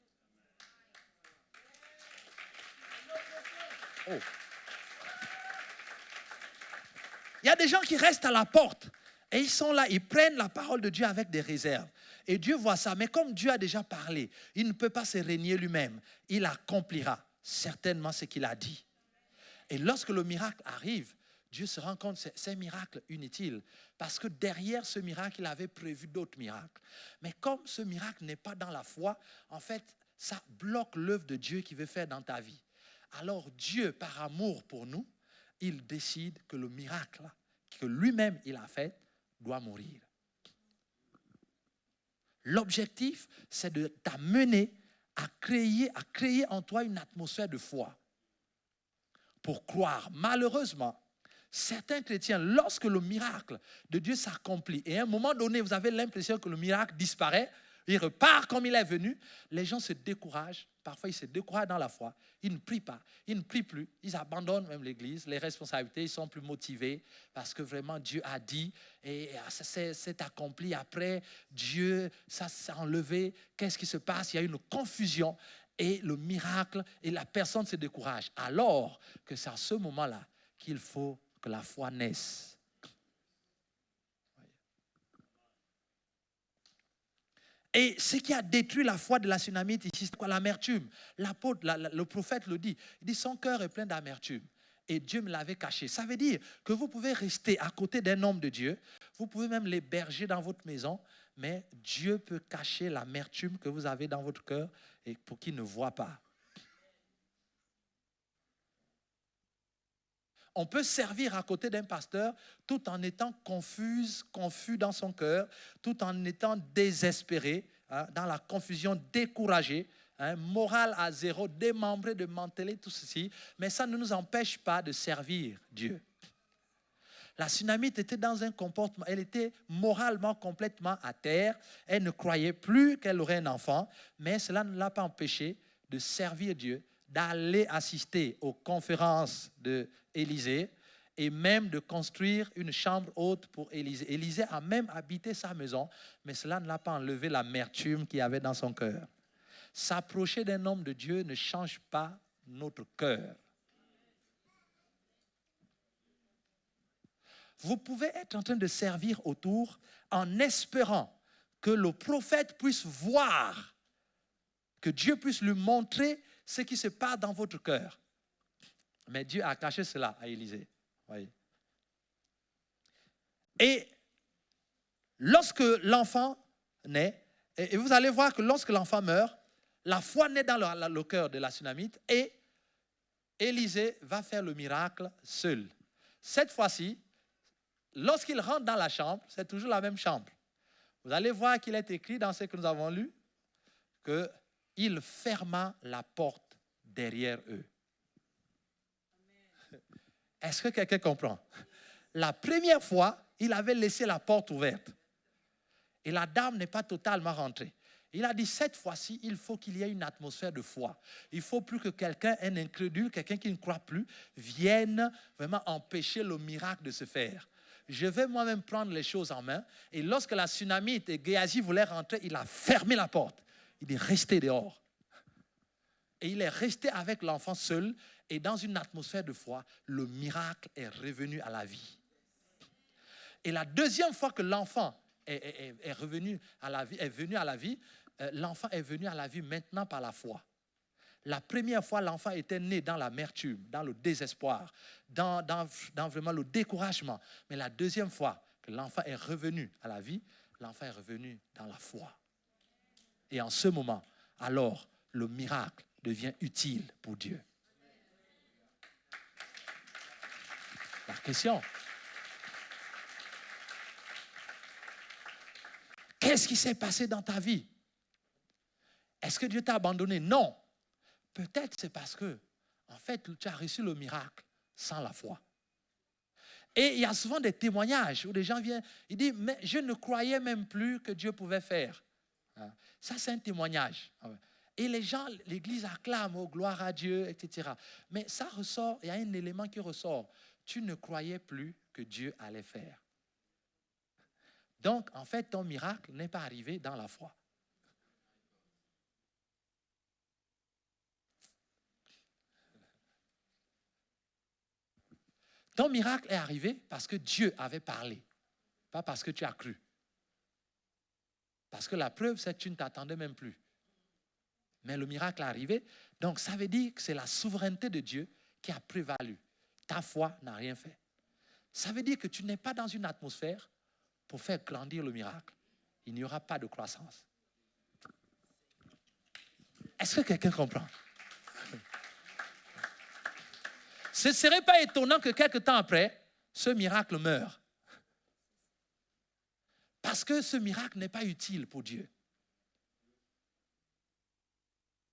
[SPEAKER 1] Oh. Il y a des gens qui restent à la porte et ils sont là, ils prennent la parole de Dieu avec des réserves. Et Dieu voit ça, mais comme Dieu a déjà parlé, il ne peut pas se régner lui-même. Il accomplira certainement ce qu'il a dit. Et lorsque le miracle arrive, Dieu se rend compte que c'est un miracle inutile. Parce que derrière ce miracle, il avait prévu d'autres miracles. Mais comme ce miracle n'est pas dans la foi, en fait, ça bloque l'œuvre de Dieu qu'il veut faire dans ta vie. Alors Dieu, par amour pour nous, il décide que le miracle que lui-même il a fait doit mourir. L'objectif, c'est de t'amener à créer en toi une atmosphère de foi. Pour croire. Malheureusement, certains chrétiens, lorsque le miracle de Dieu s'accomplit, et à un moment donné, vous avez l'impression que le miracle disparaît, il repart comme il est venu, les gens se découragent. Parfois, ils se découragent dans la foi. Ils ne prient pas, ils ne prient plus. Ils abandonnent même l'église, les responsabilités, ils sont plus motivés parce que vraiment Dieu a dit et ça s'est accompli. Après, Dieu, ça s'est enlevé. Qu'est-ce qui se passe? Il y a une confusion. Et le miracle, et la personne se décourage. Alors que c'est à ce moment-là qu'il faut que la foi naisse. Et ce qui a détruit la foi de la Sunamite ici, c'est quoi? L'amertume. L'apôtre, le prophète le dit. Il dit, son cœur est plein d'amertume. Et Dieu me l'avait caché. Ça veut dire que vous pouvez rester à côté d'un homme de Dieu. Vous pouvez même l'héberger dans votre maison. Mais Dieu peut cacher l'amertume que vous avez dans votre cœur et pour qu'il ne voit pas. On peut servir à côté d'un pasteur tout en étant confus dans son cœur, tout en étant désespéré, dans la confusion, découragé, moral à zéro, démembré, démantelé, tout ceci. Mais ça ne nous empêche pas de servir Dieu. La Sunamite était dans un comportement, elle était moralement complètement à terre. Elle ne croyait plus qu'elle aurait un enfant, mais cela ne l'a pas empêché de servir Dieu, d'aller assister aux conférences d'Élisée et même de construire une chambre haute pour Élisée. Élisée a même habité sa maison, mais cela ne l'a pas enlevé l'amertume qu'il y avait dans son cœur. S'approcher d'un homme de Dieu ne change pas notre cœur. Vous pouvez être en train de servir autour en espérant que le prophète puisse voir, que Dieu puisse lui montrer ce qui se passe dans votre cœur. Mais Dieu a caché cela à Élisée. Voyez. Et lorsque l'enfant naît, et vous allez voir que lorsque l'enfant meurt, la foi naît dans le cœur de la Sunamite et Élisée va faire le miracle seul. Cette fois-ci, lorsqu'il rentre dans la chambre, c'est toujours la même chambre. Vous allez voir qu'il est écrit dans ce que nous avons lu qu'il ferma la porte derrière eux. Est-ce que quelqu'un comprend? La première fois, il avait laissé la porte ouverte. Et la dame n'est pas totalement rentrée. Il a dit, cette fois-ci, il faut qu'il y ait une atmosphère de foi. Il ne faut plus que quelqu'un, un incrédule, quelqu'un qui ne croit plus, vienne vraiment empêcher le miracle de se faire. Je vais moi-même prendre les choses en main. Et lorsque la Sunamite et Géasi voulaient rentrer, il a fermé la porte. Il est resté dehors. Et il est resté avec l'enfant seul. Et dans une atmosphère de foi, le miracle est revenu à la vie. Et la deuxième fois que l'enfant est revenu à la vie, est venu à la vie, l'enfant est venu à la vie maintenant par la foi. La première fois, l'enfant était né dans l'amertume, dans le désespoir, dans vraiment le découragement. Mais la deuxième fois que l'enfant est revenu à la vie, l'enfant est revenu dans la foi. Et en ce moment, alors, le miracle devient utile pour Dieu. La question, qu'est-ce qui s'est passé dans ta vie? Est-ce que Dieu t'a abandonné? Non. Peut-être c'est parce que, en fait, tu as reçu le miracle sans la foi. Et il y a souvent des témoignages où des gens viennent, ils disent, mais je ne croyais même plus que Dieu pouvait faire. Ça, c'est un témoignage. Et les gens, l'Église acclame, oh, gloire à Dieu, etc. Mais ça ressort, il y a un élément qui ressort. Tu ne croyais plus que Dieu allait faire. Donc, en fait, ton miracle n'est pas arrivé dans la foi. Ton miracle est arrivé parce que Dieu avait parlé, pas parce que tu as cru. Parce que la preuve, c'est que tu ne t'attendais même plus. Mais le miracle est arrivé, donc ça veut dire que c'est la souveraineté de Dieu qui a prévalu. Ta foi n'a rien fait. Ça veut dire que tu n'es pas dans une atmosphère pour faire grandir le miracle. Il n'y aura pas de croissance. Est-ce que quelqu'un comprend? Ce ne serait pas étonnant que quelque temps après, ce miracle meure. Parce que ce miracle n'est pas utile pour Dieu.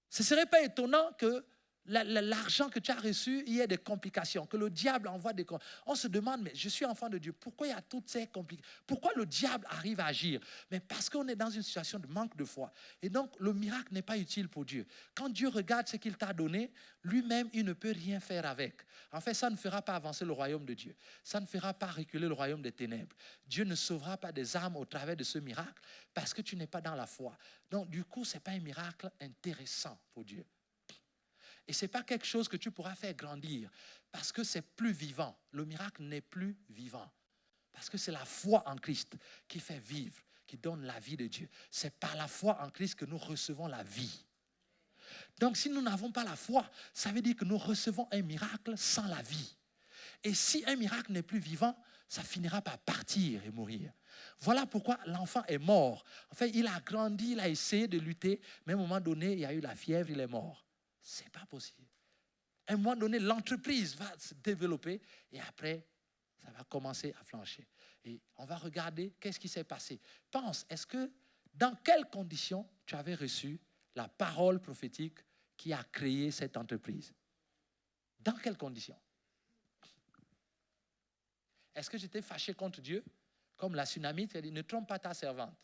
[SPEAKER 1] Ce ne serait pas étonnant que l'argent que tu as reçu, il y ait des complications, que le diable envoie des complications. On se demande, mais je suis enfant de Dieu, pourquoi il y a toutes ces complications? Pourquoi le diable arrive à agir? Mais parce qu'on est dans une situation de manque de foi. Et donc, le miracle n'est pas utile pour Dieu. Quand Dieu regarde ce qu'il t'a donné, lui-même, il ne peut rien faire avec. En fait, ça ne fera pas avancer le royaume de Dieu. Ça ne fera pas reculer le royaume des ténèbres. Dieu ne sauvera pas des âmes au travers de ce miracle parce que tu n'es pas dans la foi. Donc, du coup, ce n'est pas un miracle intéressant pour Dieu. Et ce n'est pas quelque chose que tu pourras faire grandir parce que c'est plus vivant. Le miracle n'est plus vivant parce que c'est la foi en Christ qui fait vivre, qui donne la vie de Dieu. C'est par la foi en Christ que nous recevons la vie. Donc si nous n'avons pas la foi, ça veut dire que nous recevons un miracle sans la vie. Et si un miracle n'est plus vivant, ça finira par partir et mourir. Voilà pourquoi l'enfant est mort. En fait, il a grandi, il a essayé de lutter, mais à un moment donné, il y a eu la fièvre, il est mort. Ce n'est pas possible. À un moment donné, l'entreprise va se développer et après, ça va commencer à flancher. Et on va regarder qu'est-ce qui s'est passé. Pense, dans quelles conditions tu avais reçu la parole prophétique qui a créé cette entreprise? Dans quelles conditions? Est-ce que j'étais fâché contre Dieu? Comme la Sunamite, elle dit, ne trompe pas ta servante.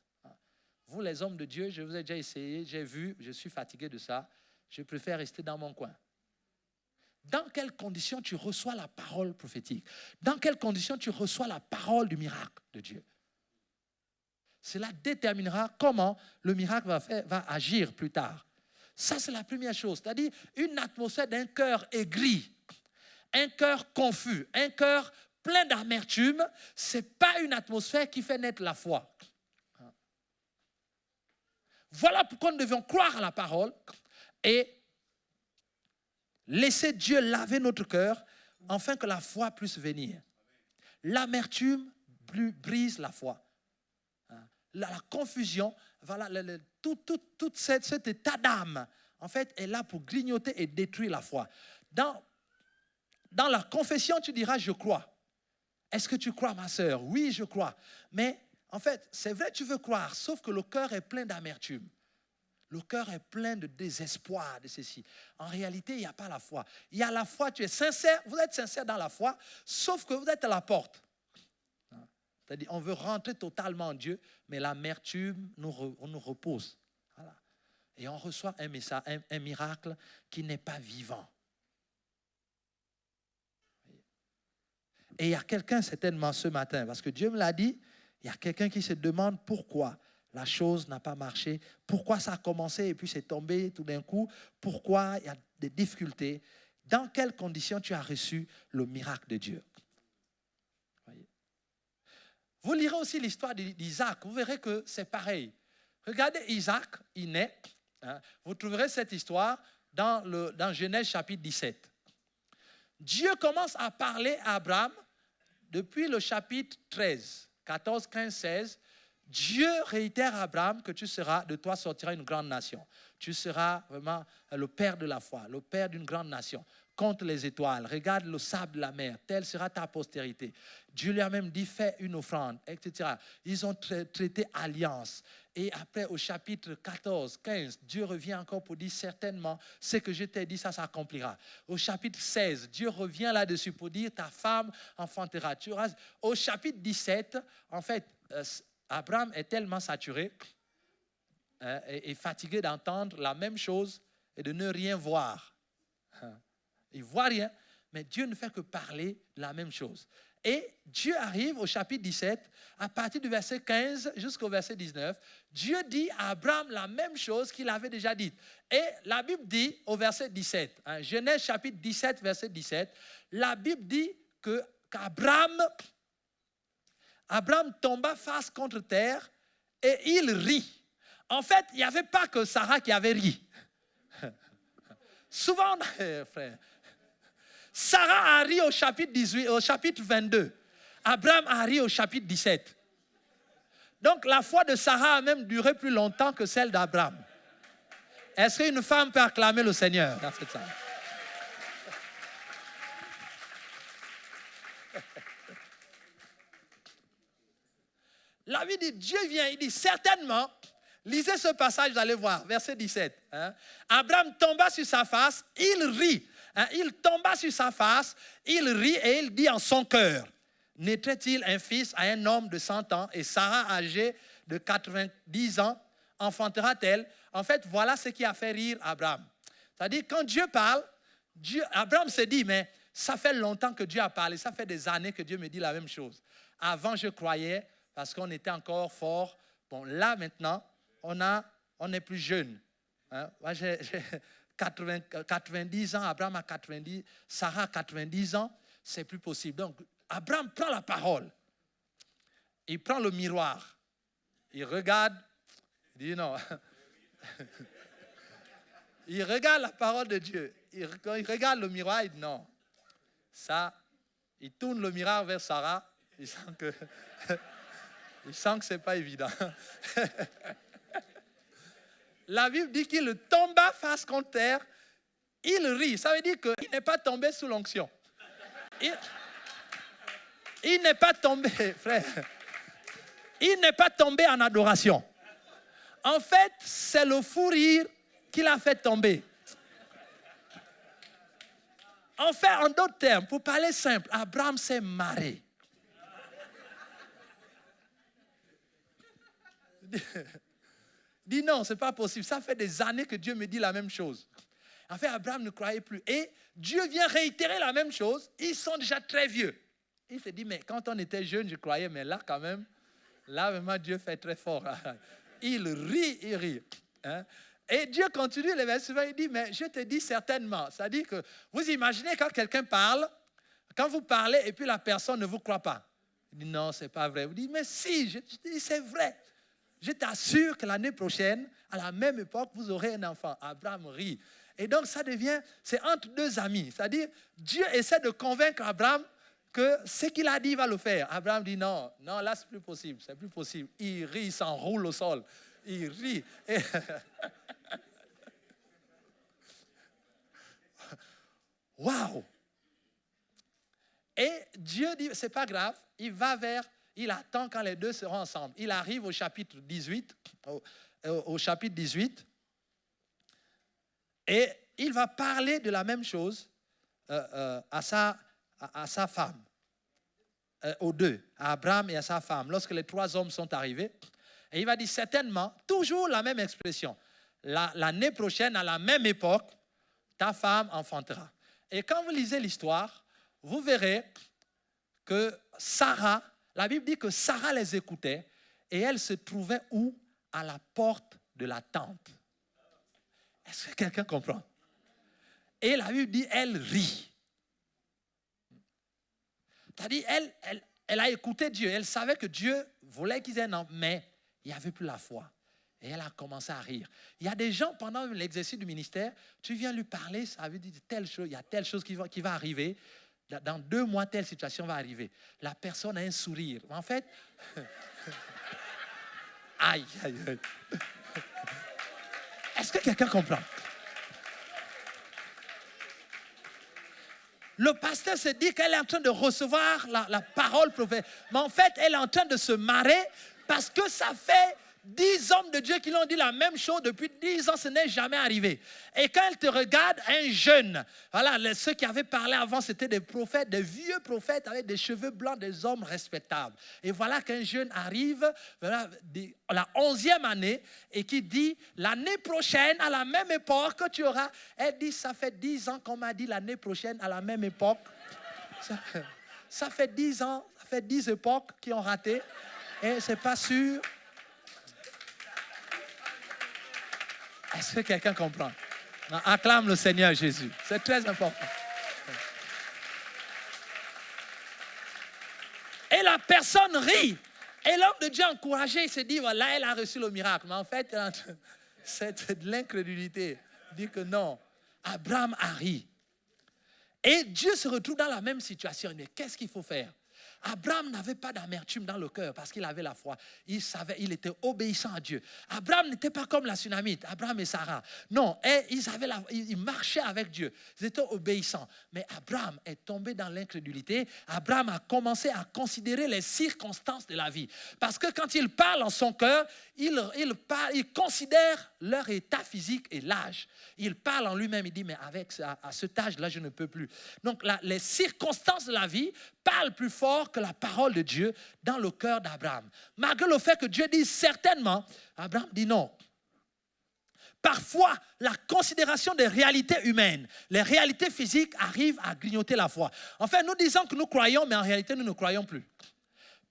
[SPEAKER 1] Vous, les hommes de Dieu, je vous ai déjà essayé, j'ai vu, je suis fatigué de ça. Je préfère rester dans mon coin. Dans quelles conditions tu reçois la parole prophétique? Dans quelles conditions tu reçois la parole du miracle de Dieu? Cela déterminera comment le miracle va agir plus tard. Ça, c'est la première chose. C'est-à-dire une atmosphère d'un cœur aigri, un cœur confus, un cœur plein d'amertume. Ce n'est pas une atmosphère qui fait naître la foi. Voilà pourquoi nous devions croire à la parole et laisser Dieu laver notre cœur afin que la foi puisse venir. L'amertume brise la foi. La confusion, voilà, tout cet état d'âme, en fait, est là pour grignoter et détruire la foi. Dans la confession, tu diras, je crois. Est-ce que tu crois, ma sœur? Oui, je crois. Mais, en fait, c'est vrai, tu veux croire, sauf que le cœur est plein d'amertume. Le cœur est plein de désespoir de ceci. En réalité, il n'y a pas la foi. Il y a la foi, tu es sincère, vous êtes sincère dans la foi, sauf que vous êtes à la porte. C'est-à-dire, on veut rentrer totalement en Dieu, mais l'amertume nous repose. Voilà. Et on reçoit un miracle qui n'est pas vivant. Et il y a quelqu'un certainement ce matin, parce que Dieu me l'a dit, il y a quelqu'un qui se demande pourquoi la chose n'a pas marché, pourquoi ça a commencé et puis c'est tombé tout d'un coup, pourquoi il y a des difficultés, dans quelles conditions tu as reçu le miracle de Dieu. Voyez. Vous lirez aussi l'histoire d'Isaac, vous verrez que c'est pareil. Regardez Isaac, il naît, vous trouverez cette histoire dans Genèse chapitre 17. Dieu commence à parler à Abraham depuis le chapitre 13, 14, 15, 16. Dieu réitère à Abraham que de toi sortira une grande nation. Tu seras vraiment le père de la foi, le père d'une grande nation. Compte les étoiles, regarde le sable de la mer, telle sera ta postérité. Dieu lui a même dit, fais une offrande, etc. Ils ont traité alliance. Et après, au chapitre 14, 15, Dieu revient encore pour dire, certainement, ce que je t'ai dit, ça s'accomplira. Au chapitre 16, Dieu revient là-dessus pour dire, ta femme enfantera. Au chapitre 17, en fait, Abraham est tellement saturé et fatigué d'entendre la même chose et de ne rien voir. Il ne voit rien, mais Dieu ne fait que parler la même chose. Et Dieu arrive au chapitre 17, à partir du verset 15 jusqu'au verset 19, Dieu dit à Abraham la même chose qu'il avait déjà dite. Et la Bible dit au verset 17, Genèse chapitre 17, verset 17, la Bible dit qu'Abraham tomba face contre terre et il rit. En fait, il n'y avait pas que Sarah qui avait ri. Souvent, frère, Sarah a ri au chapitre 18, au chapitre 22. Abraham a ri au chapitre 17. Donc, la foi de Sarah a même duré plus longtemps que celle d'Abraham. Est-ce qu'une femme peut acclamer le Seigneur dans cette salle? La vie de Dieu vient, il dit certainement, lisez ce passage, vous allez voir, verset 17. Abraham tomba sur sa face, il rit. Il tomba sur sa face, il rit et il dit en son cœur, naîtrait-il un fils à un homme de 100 ans et Sarah âgée de 90 ans, enfantera-t-elle? En fait, voilà ce qui a fait rire Abraham. C'est-à-dire, quand Dieu parle, Abraham se dit, mais ça fait longtemps que Dieu a parlé, ça fait des années que Dieu me dit la même chose. Avant, je croyais, parce qu'on était encore fort. Bon, là, maintenant, on est plus jeune. Moi, j'ai 90 ans, Abraham a 90, Sarah a 90 ans, c'est plus possible. Donc, Abraham prend la parole. Il prend le miroir. il regarde, il dit non. Il regarde la parole de Dieu. Quand il regarde le miroir, il dit non. Ça, il tourne le miroir vers Sarah. Il sent que ce n'est pas évident. La Bible dit qu'il tomba face contre terre. Il rit. Ça veut dire qu'il n'est pas tombé sous l'onction. Il n'est pas tombé, frère. Il n'est pas tombé en adoration. En fait, c'est le fou rire qui l'a fait tomber. En fait, en d'autres termes, pour parler simple, Abraham s'est marré. Dit non, ce n'est pas possible. Ça fait des années que Dieu me dit la même chose. En fait, Abraham ne croyait plus. Et Dieu vient réitérer la même chose. Ils sont déjà très vieux. Il se dit, mais quand on était jeune, je croyais, mais là, quand même, là, vraiment, Dieu fait très fort. Il rit. Hein? Et Dieu continue, le verset suivant, il dit, mais je te dis certainement. C'est-à-dire que vous imaginez quand quelqu'un parle, quand vous parlez et puis la personne ne vous croit pas. Il dit, non, ce n'est pas vrai. Vous dites, mais si, je dis, c'est vrai. Je t'assure que l'année prochaine, à la même époque, vous aurez un enfant. Abraham rit. Et donc, c'est entre deux amis. C'est-à-dire, Dieu essaie de convaincre Abraham que ce qu'il a dit, il va le faire. Abraham dit non, là, c'est plus possible. Il rit, il s'enroule au sol. Il rit. Waouh! Et Dieu dit, c'est pas grave, il attend quand les deux seront ensemble. Il arrive au chapitre 18, au chapitre 18, et il va parler de la même chose à sa femme, aux deux, à Abraham et à sa femme, lorsque les trois hommes sont arrivés. Et il va dire certainement, toujours la même expression, l'année prochaine, à la même époque, ta femme enfantera. Et quand vous lisez l'histoire, vous verrez que Sarah, la Bible dit que Sarah les écoutait et elle se trouvait où? À la porte de la tente. Est-ce que quelqu'un comprend? Et la Bible dit, elle rit. C'est-à-dire, elle a écouté Dieu. Elle savait que Dieu voulait qu'ils aient un enfant, mais il n'y avait plus la foi. Et elle a commencé à rire. Il y a des gens, pendant l'exercice du ministère, tu viens lui parler, ça veut dire telle chose, il y a telle chose qui va arriver. Dans 2 mois, telle situation va arriver. La personne a un sourire. En fait, aïe. Est-ce que quelqu'un comprend? Le pasteur se dit qu'elle est en train de recevoir la parole prophétique. Mais en fait, elle est en train de se marrer parce que ça fait 10 hommes de Dieu qui l'ont dit la même chose depuis 10 ans, ce n'est jamais arrivé. Et quand elle te regarde, un jeune, voilà, ceux qui avaient parlé avant, c'était des prophètes, des vieux prophètes avec des cheveux blancs, des hommes respectables. Et voilà qu'un jeune arrive, voilà, la 11e année, et qui dit, l'année prochaine, à la même époque que tu auras, elle dit, ça fait 10 ans qu'on m'a dit l'année prochaine, à la même époque. Ça fait 10 ans, ça fait 10 époques qui ont raté, et c'est pas sûr. Est-ce que quelqu'un comprend? Non, acclame le Seigneur Jésus. C'est très important. Et la personne rit. Et l'homme de Dieu encouragé, il se dit, voilà, elle a reçu le miracle. Mais en fait, c'est de l'incrédulité. Il dit que non, Abraham a ri. Et Dieu se retrouve dans la même situation. Mais qu'est-ce qu'il faut faire? Abraham n'avait pas d'amertume dans le cœur parce qu'il avait la foi. Il savait, il était obéissant à Dieu. Abraham n'était pas comme la Sunamite, Abraham et Sarah. Non, ils marchaient avec Dieu. Ils étaient obéissants. Mais Abraham est tombé dans l'incrédulité. Abraham a commencé à considérer les circonstances de la vie. Parce que quand il parle en son cœur, il considère leur état physique et l'âge. Il parle en lui-même, il dit, mais à cet âge-là, je ne peux plus. Donc, les circonstances de la vie parlent plus fort que la parole de Dieu dans le cœur d'Abraham. Malgré le fait que Dieu dit certainement, Abraham dit non. Parfois, la considération des réalités humaines, les réalités physiques arrivent à grignoter la foi. En fait, nous disons que nous croyons, mais en réalité, nous ne croyons plus.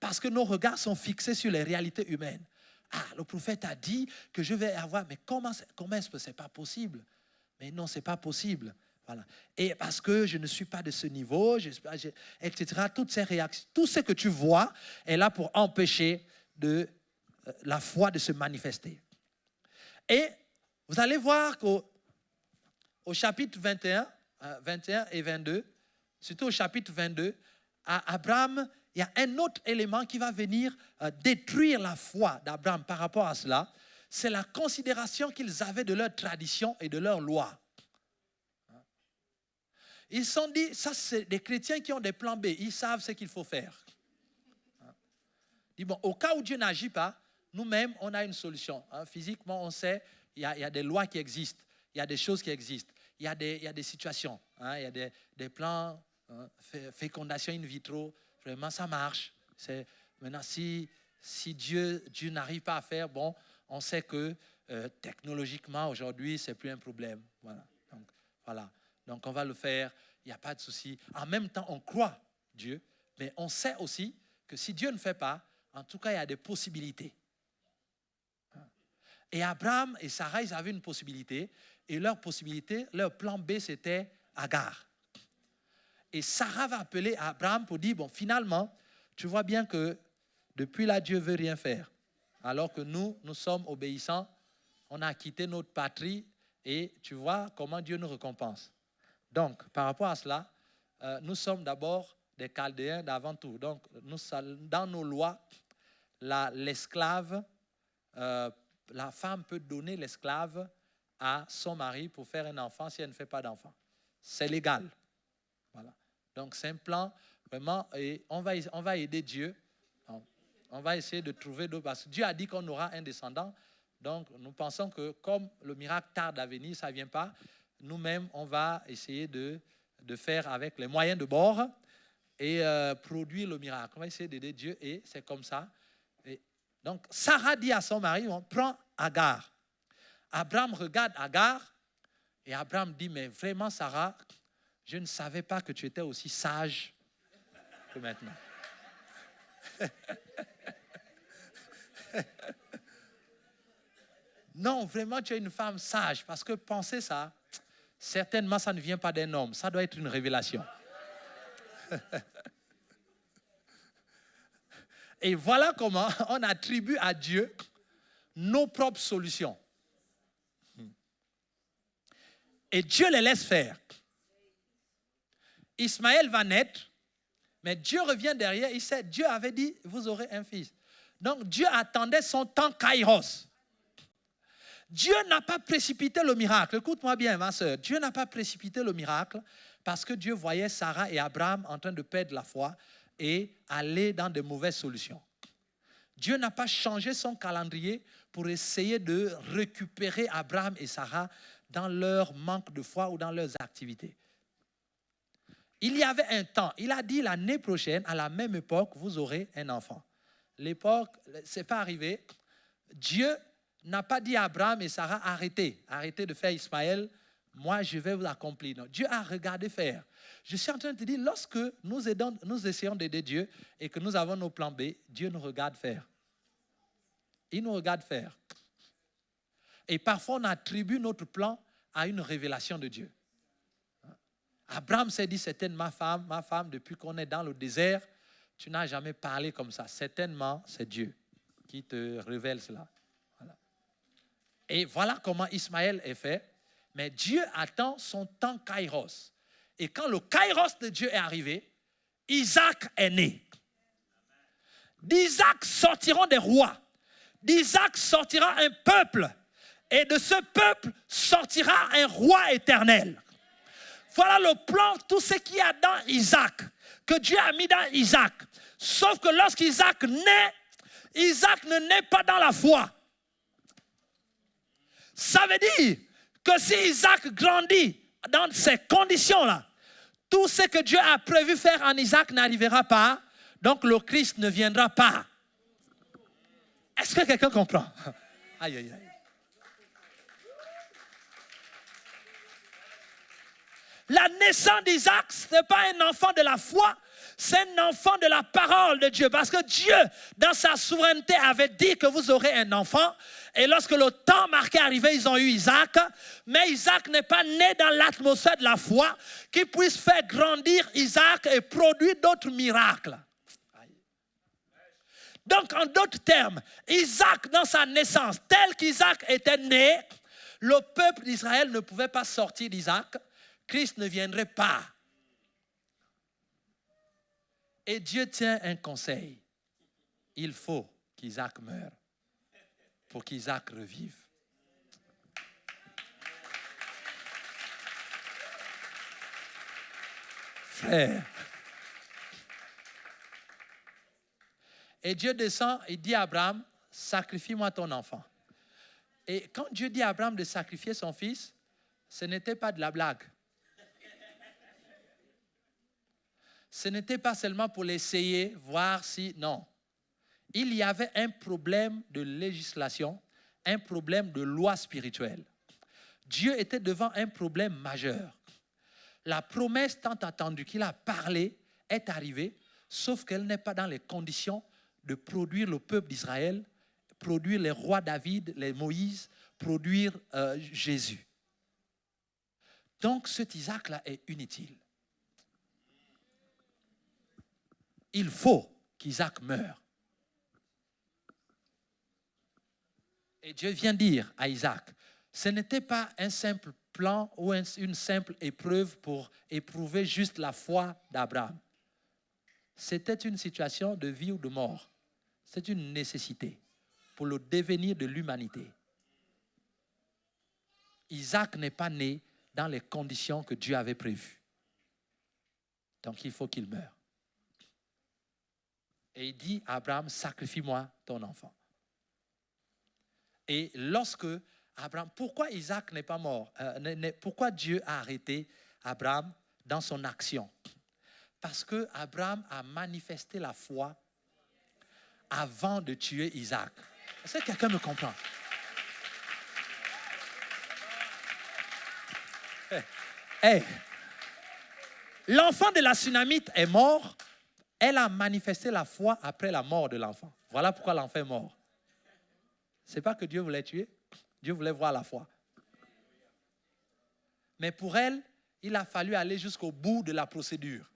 [SPEAKER 1] Parce que nos regards sont fixés sur les réalités humaines. Ah, le prophète a dit que je vais avoir, mais comment est-ce que ce n'est pas possible? Mais non, ce n'est pas possible. Voilà. Et parce que je ne suis pas de ce niveau, etc. Toutes ces réactions, tout ce que tu vois est là pour empêcher de la foi de se manifester. Et vous allez voir qu'au chapitre 21 et 22, surtout au chapitre 22, à Abraham, il y a un autre élément qui va venir détruire la foi d'Abraham par rapport à cela. C'est la considération qu'ils avaient de leur tradition et de leur loi. Ils se sont dit, ça c'est des chrétiens qui ont des plans B, ils savent ce qu'il faut faire. Ils disent, bon, au cas où Dieu n'agit pas, nous-mêmes, on a une solution. Physiquement, on sait, il y a des lois qui existent, il y a des choses qui existent, il y a des situations, il y a des plans, fécondation in vitro, vraiment ça marche. Maintenant, si Dieu n'arrive pas à faire, bon, on sait que technologiquement, aujourd'hui, ce n'est plus un problème. Voilà. Donc, on va le faire, il n'y a pas de souci. En même temps, on croit Dieu, mais on sait aussi que si Dieu ne fait pas, en tout cas, il y a des possibilités. Et Abraham et Sarah, ils avaient une possibilité. Et leur possibilité, leur plan B, c'était Agar. Et Sarah va appeler Abraham pour dire, bon, finalement, tu vois bien que depuis là, Dieu ne veut rien faire. Alors que nous sommes obéissants, on a quitté notre patrie et tu vois comment Dieu nous récompense. Donc, par rapport à cela, nous sommes d'abord des Chaldéens d'avant tout. Donc, dans nos lois, l'esclave, la femme peut donner l'esclave à son mari pour faire un enfant si elle ne fait pas d'enfant. C'est légal. Voilà. Donc, c'est un plan vraiment, et on va aider Dieu. On va essayer de trouver d'autres. Parce que Dieu a dit qu'on aura un descendant. Donc, nous pensons que comme le miracle tarde à venir, ça ne vient pas. Nous-mêmes, on va essayer de faire avec les moyens de bord et produire le miracle. On va essayer d'aider Dieu et c'est comme ça. Et donc, Sarah dit à son mari, on prend Agar. Abraham regarde Agar et Abraham dit, mais vraiment Sarah, je ne savais pas que tu étais aussi sage que maintenant. Non, vraiment, tu es une femme sage parce que penser ça, certainement, ça ne vient pas d'un homme. Ça doit être une révélation. Et voilà comment on attribue à Dieu nos propres solutions. Et Dieu les laisse faire. Ismaël va naître, mais Dieu revient derrière. Il sait, Dieu avait dit, vous aurez un fils. Donc Dieu attendait son temps kairos. Dieu n'a pas précipité le miracle. Écoute-moi bien, ma soeur. Dieu n'a pas précipité le miracle parce que Dieu voyait Sarah et Abraham en train de perdre la foi et aller dans de mauvaises solutions. Dieu n'a pas changé son calendrier pour essayer de récupérer Abraham et Sarah dans leur manque de foi ou dans leurs activités. Il y avait un temps. Il a dit l'année prochaine, à la même époque, vous aurez un enfant. L'époque, ce n'est pas arrivé. Dieu n'a pas dit à Abraham et Sarah, arrêtez de faire Ismaël, moi je vais vous accomplir. Non, Dieu a regardé faire. Je suis en train de te dire, lorsque nous essayons d'aider Dieu et que nous avons nos plans B, Dieu nous regarde faire. Il nous regarde faire. Et parfois on attribue notre plan à une révélation de Dieu. Abraham s'est dit, certainement ma femme, depuis qu'on est dans le désert, tu n'as jamais parlé comme ça. Certainement, c'est Dieu qui te révèle cela. Voilà. Et voilà comment Ismaël est fait. Mais Dieu attend son temps kairos. Et quand le kairos de Dieu est arrivé, Isaac est né. D'Isaac sortiront des rois. D'Isaac sortira un peuple. Et de ce peuple sortira un roi éternel. Voilà le plan, tout ce qu'il y a dans Isaac, que Dieu a mis dans Isaac. Sauf que lorsqu'Isaac naît, Isaac ne naît pas dans la foi. Ça veut dire que si Isaac grandit dans ces conditions-là, tout ce que Dieu a prévu faire en Isaac n'arrivera pas, donc le Christ ne viendra pas. Est-ce que quelqu'un comprend? Aïe, aïe, aïe. La naissance d'Isaac, ce n'est pas un enfant de la foi, c'est un enfant de la parole de Dieu. Parce que Dieu, dans sa souveraineté, avait dit que vous aurez un enfant. Et lorsque le temps marqué arrivait, ils ont eu Isaac. Mais Isaac n'est pas né dans l'atmosphère de la foi qui puisse faire grandir Isaac et produire d'autres miracles. Donc, en d'autres termes, Isaac, dans sa naissance, tel qu'Isaac était né, le peuple d'Israël ne pouvait pas sortir d'Isaac. Christ ne viendrait pas. Et Dieu tient un conseil. Il faut qu'Isaac meure pour qu'Isaac revive. Frère. Et Dieu descend et dit à Abraham, sacrifie-moi ton enfant. Et quand Dieu dit à Abraham de sacrifier son fils, ce n'était pas de la blague. Ce n'était pas seulement pour l'essayer, voir si... Non. Il y avait un problème de législation, un problème de loi spirituelle. Dieu était devant un problème majeur. La promesse tant attendue qu'il a parlé est arrivée, sauf qu'elle n'est pas dans les conditions de produire le peuple d'Israël, produire les rois David, les Moïse, produire Jésus. Donc cet Isaac-là est inutile. Il faut qu'Isaac meure. Et Dieu vient dire à Isaac, ce n'était pas un simple plan ou une simple épreuve pour éprouver juste la foi d'Abraham. C'était une situation de vie ou de mort. C'est une nécessité pour le devenir de l'humanité. Isaac n'est pas né dans les conditions que Dieu avait prévues. Donc il faut qu'il meure. Et il dit à Abraham, sacrifie-moi ton enfant. Et lorsque Abraham, pourquoi Isaac n'est pas mort? Pourquoi Dieu a arrêté Abraham dans son action? Parce que Abraham a manifesté la foi avant de tuer Isaac. Est-ce que quelqu'un me comprend? Hey. L'enfant de la Sunamite est mort. Elle a manifesté la foi après la mort de l'enfant. Voilà pourquoi l'enfant est mort. Ce n'est pas que Dieu voulait tuer. Dieu voulait voir la foi. Mais pour elle, il a fallu aller jusqu'au bout de la procédure.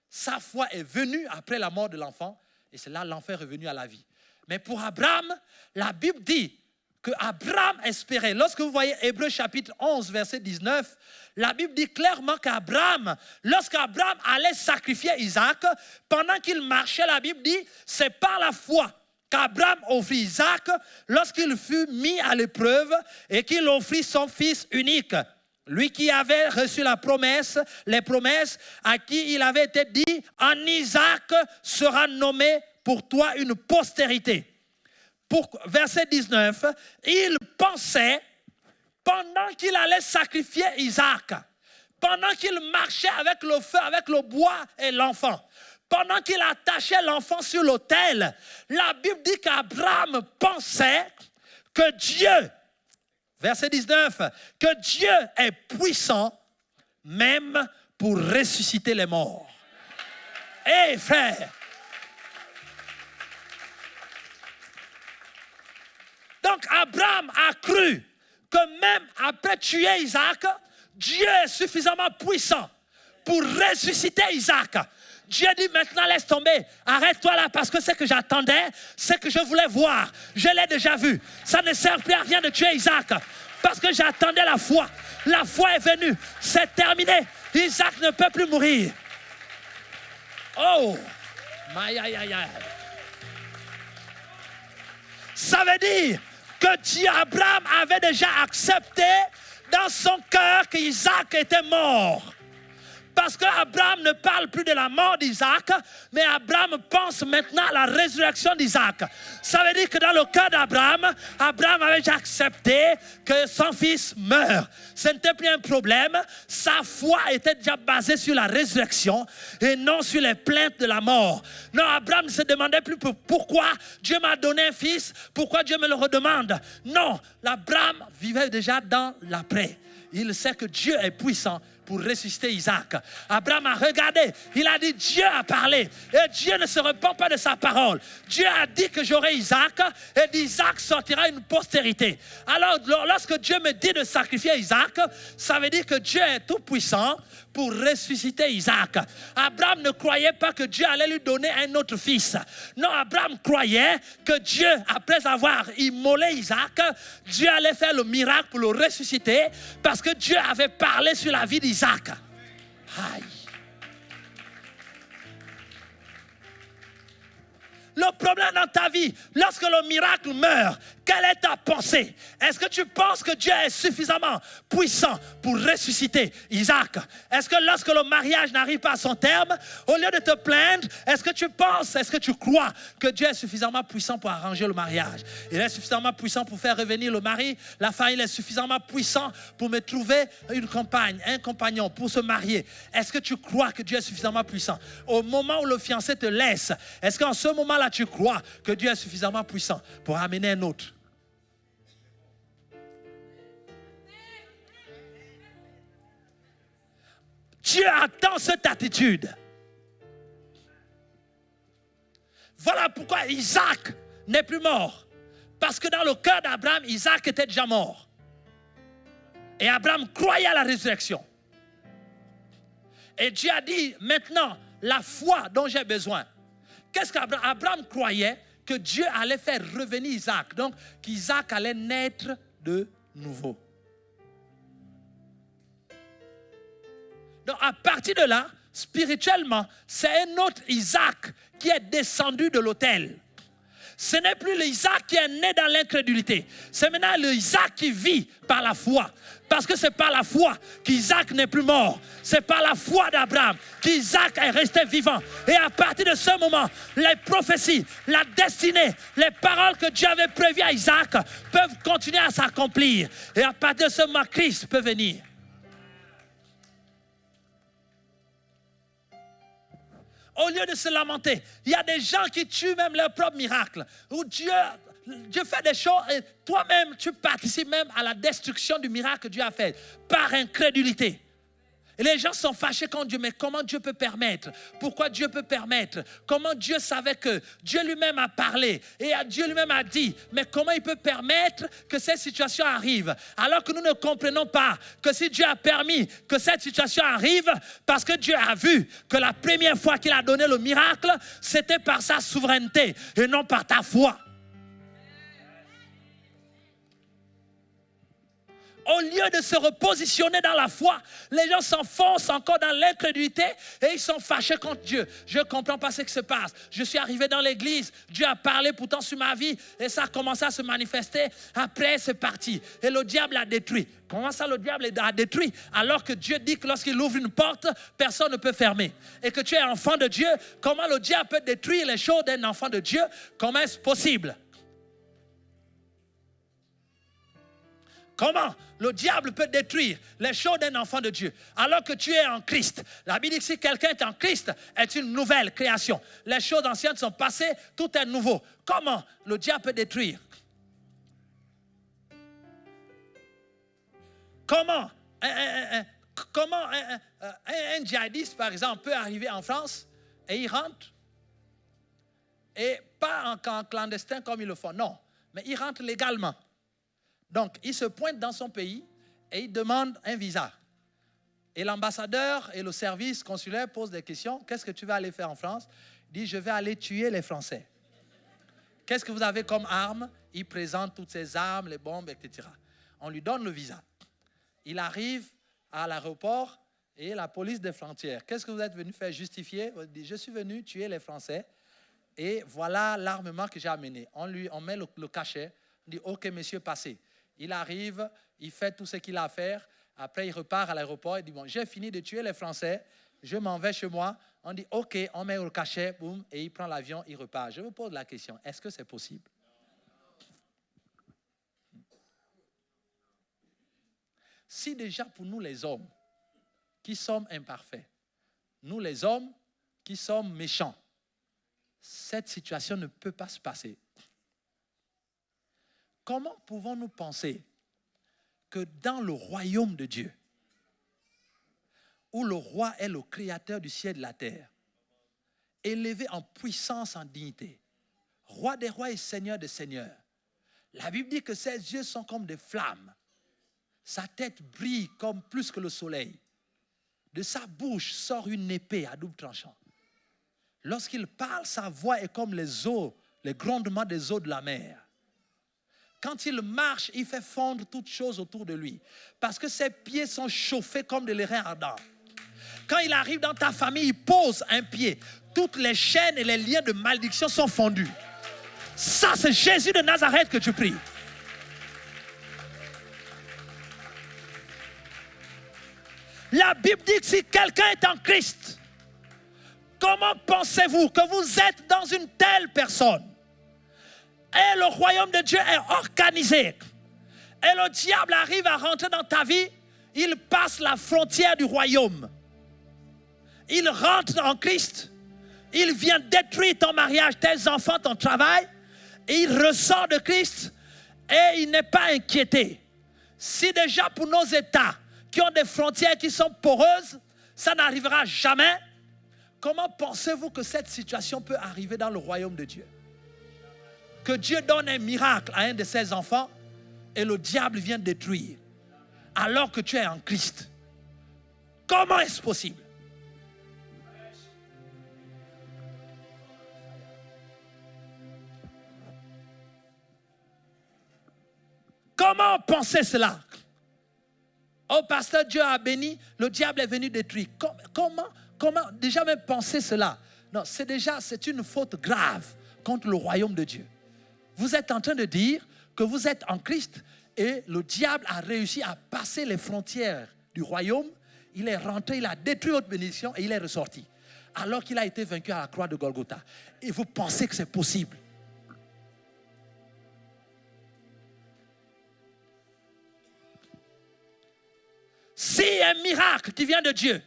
[SPEAKER 1] Sa foi est venue après la mort de l'enfant et c'est là l'enfant est revenu à la vie. Mais pour Abraham, la Bible dit que Abraham espérait. Lorsque vous voyez Hébreux chapitre 11, verset 19, la Bible dit clairement qu'Abraham, lorsqu'Abraham allait sacrifier Isaac, pendant qu'il marchait, la Bible dit, c'est par la foi qu'Abraham offrit Isaac lorsqu'il fut mis à l'épreuve et qu'il offrit son fils unique. Lui qui avait reçu la promesse, les promesses, à qui il avait été dit, en Isaac sera nommé pour toi une postérité. Verset 19, il pensait, pendant qu'il allait sacrifier Isaac, pendant qu'il marchait avec le feu, avec le bois et l'enfant, pendant qu'il attachait l'enfant sur l'autel, la Bible dit qu'Abraham pensait que Dieu, verset 19, que Dieu est puissant même pour ressusciter les morts. Hé frère! Donc Abraham a cru que même après tuer Isaac, Dieu est suffisamment puissant pour ressusciter Isaac. Dieu dit maintenant laisse tomber, arrête-toi là parce que ce que j'attendais, ce que je voulais voir, je l'ai déjà vu. Ça ne sert plus à rien de tuer Isaac parce que j'attendais la foi. La foi est venue, c'est terminé. Isaac ne peut plus mourir. Oh, ça veut dire que Dieu, Abraham avait déjà accepté dans son cœur qu'Isaac était mort. Parce qu'Abraham ne parle plus de la mort d'Isaac, mais Abraham pense maintenant à la résurrection d'Isaac. Ça veut dire que dans le cœur d'Abraham, Abraham avait déjà accepté que son fils meure. Ce n'était plus un problème. Sa foi était déjà basée sur la résurrection et non sur les plaintes de la mort. Non, Abraham ne se demandait plus pourquoi Dieu m'a donné un fils, pourquoi Dieu me le redemande. Non, Abraham vivait déjà dans l'après. Il sait que Dieu est puissant pour ressusciter Isaac. Abraham a regardé, il a dit Dieu a parlé et Dieu ne se repent pas de sa parole. Dieu a dit que j'aurai Isaac et d'Isaac sortira une postérité. Alors lorsque Dieu me dit de sacrifier Isaac, ça veut dire que Dieu est tout puissant pour ressusciter Isaac. Abraham ne croyait pas que Dieu allait lui donner un autre fils. Non, Abraham croyait que Dieu, après avoir immolé Isaac, Dieu allait faire le miracle pour le ressusciter parce que Dieu avait parlé sur la vie d'Isaac. Aïe. Le problème dans ta vie, lorsque le miracle meurt, quelle est ta pensée? Est-ce que tu penses que Dieu est suffisamment puissant pour ressusciter Isaac? Est-ce que lorsque le mariage n'arrive pas à son terme, au lieu de te plaindre, est-ce que tu penses, est-ce que tu crois que Dieu est suffisamment puissant pour arranger le mariage? Il est suffisamment puissant pour faire revenir le mari, la femme, il est suffisamment puissant pour me trouver une compagne, un compagnon, pour se marier. Est-ce que tu crois que Dieu est suffisamment puissant? Au moment où le fiancé te laisse, est-ce qu'en ce moment-là, tu crois que Dieu est suffisamment puissant pour amener un autre? Dieu attend cette attitude. Voilà pourquoi Isaac n'est plus mort. Parce que dans le cœur d'Abraham, Isaac était déjà mort. Et Abraham croyait à la résurrection. Et Dieu a dit, maintenant, la foi dont j'ai besoin. Qu'est-ce qu'Abraham croyait? Que Dieu allait faire revenir Isaac. Donc, qu'Isaac allait naître de nouveau. Donc, à partir de là, spirituellement, c'est un autre Isaac qui est descendu de l'autel. Ce n'est plus l'Isaac qui est né dans l'incrédulité. C'est maintenant l'Isaac qui vit par la foi. Parce que c'est par la foi qu'Isaac n'est plus mort. C'est par la foi d'Abraham qu'Isaac est resté vivant. Et à partir de ce moment, les prophéties, la destinée, les paroles que Dieu avait prévues à Isaac peuvent continuer à s'accomplir. Et à partir de ce moment, Christ peut venir. Au lieu de se lamenter, il y a des gens qui tuent même leur propre miracle. Où Dieu fait des choses et toi-même, tu participes même à la destruction du miracle que Dieu a fait par incrédulité. Et les gens sont fâchés contre Dieu. Mais comment Dieu peut permettre? Pourquoi Dieu peut permettre? Comment Dieu savait que Dieu lui-même a parlé? Et Dieu lui-même a dit, mais comment il peut permettre que cette situation arrive? Alors que nous ne comprenons pas que si Dieu a permis que cette situation arrive, parce que Dieu a vu que la première fois qu'il a donné le miracle, c'était par sa souveraineté et non par ta foi. Au lieu de se repositionner dans la foi, les gens s'enfoncent encore dans l'incrédulité et ils sont fâchés contre Dieu. Je ne comprends pas ce qui se passe. Je suis arrivé dans l'église, Dieu a parlé pourtant sur ma vie et ça a commencé à se manifester. Après, c'est parti. Et le diable a détruit. Comment ça, le diable a détruit? Alors que Dieu dit que lorsqu'il ouvre une porte, personne ne peut fermer. Et que tu es enfant de Dieu, comment le diable peut détruire les choses d'un enfant de Dieu? Comment est-ce possible? Comment le diable peut détruire les choses d'un enfant de Dieu alors que tu es en Christ? La Bible dit que si quelqu'un est en Christ, est une nouvelle création. Les choses anciennes sont passées, tout est nouveau. Comment le diable peut détruire? Comment un djihadiste, par exemple, peut arriver en France et il rentre et pas en clandestin comme ils le font, non, mais il rentre légalement. Donc, il se pointe dans son pays et il demande un visa. Et l'ambassadeur et le service consulaire posent des questions. Qu'est-ce que tu vas aller faire en France? Il dit, je vais aller tuer les Français. Qu'est-ce que vous avez comme armes? Il présente toutes ses armes, les bombes, etc. On lui donne le visa. Il arrive à l'aéroport et la police des frontières. Qu'est-ce que vous êtes venu faire? Justifier? Il dit, je suis venu tuer les Français et voilà l'armement que j'ai amené. On met le cachet. On dit, ok, monsieur, passez. Il arrive, il fait tout ce qu'il a à faire. Après, il repart à l'aéroport. Il dit, bon, j'ai fini de tuer les Français. Je m'en vais chez moi. On dit, ok, on met le cachet, boum, et il prend l'avion, il repart. Je vous pose la question, est-ce que c'est possible? Si déjà pour nous les hommes, qui sommes imparfaits, nous les hommes qui sommes méchants, cette situation ne peut pas se passer. Comment pouvons-nous penser que dans le royaume de Dieu, où le roi est le créateur du ciel et de la terre, élevé en puissance, en dignité, roi des rois et seigneur des seigneurs. La Bible dit que ses yeux sont comme des flammes. Sa tête brille comme plus que le soleil. De sa bouche sort une épée à double tranchant. Lorsqu'il parle, sa voix est comme les eaux, les grondements des eaux de la mer. Quand il marche, il fait fondre toutes choses autour de lui. Parce que ses pieds sont chauffés comme de l'airain ardent. Quand il arrive dans ta famille, il pose un pied. Toutes les chaînes et les liens de malédiction sont fondus. Ça, c'est Jésus de Nazareth que tu pries. La Bible dit que si quelqu'un est en Christ, comment pensez-vous que vous êtes dans une telle personne? Et le royaume de Dieu est organisé. Et le diable arrive à rentrer dans ta vie, il passe la frontière du royaume. Il rentre en Christ, il vient détruire ton mariage, tes enfants, ton travail, et il ressort de Christ et il n'est pas inquiété. Si déjà pour nos États qui ont des frontières qui sont poreuses, ça n'arrivera jamais, comment pensez-vous que cette situation peut arriver dans le royaume de Dieu? Que Dieu donne un miracle à un de ses enfants et le diable vient détruire alors que tu es en Christ. Comment est-ce possible? Comment penser cela? Oh, pasteur, Dieu a béni, le diable est venu détruire. Comment déjà même penser cela? Non, c'est une faute grave contre le royaume de Dieu. Vous êtes en train de dire que vous êtes en Christ et le diable a réussi à passer les frontières du royaume. Il est rentré, il a détruit votre bénédiction et il est ressorti. Alors qu'il a été vaincu à la croix de Golgotha. Et vous pensez que c'est possible? Si un miracle qui vient de Dieu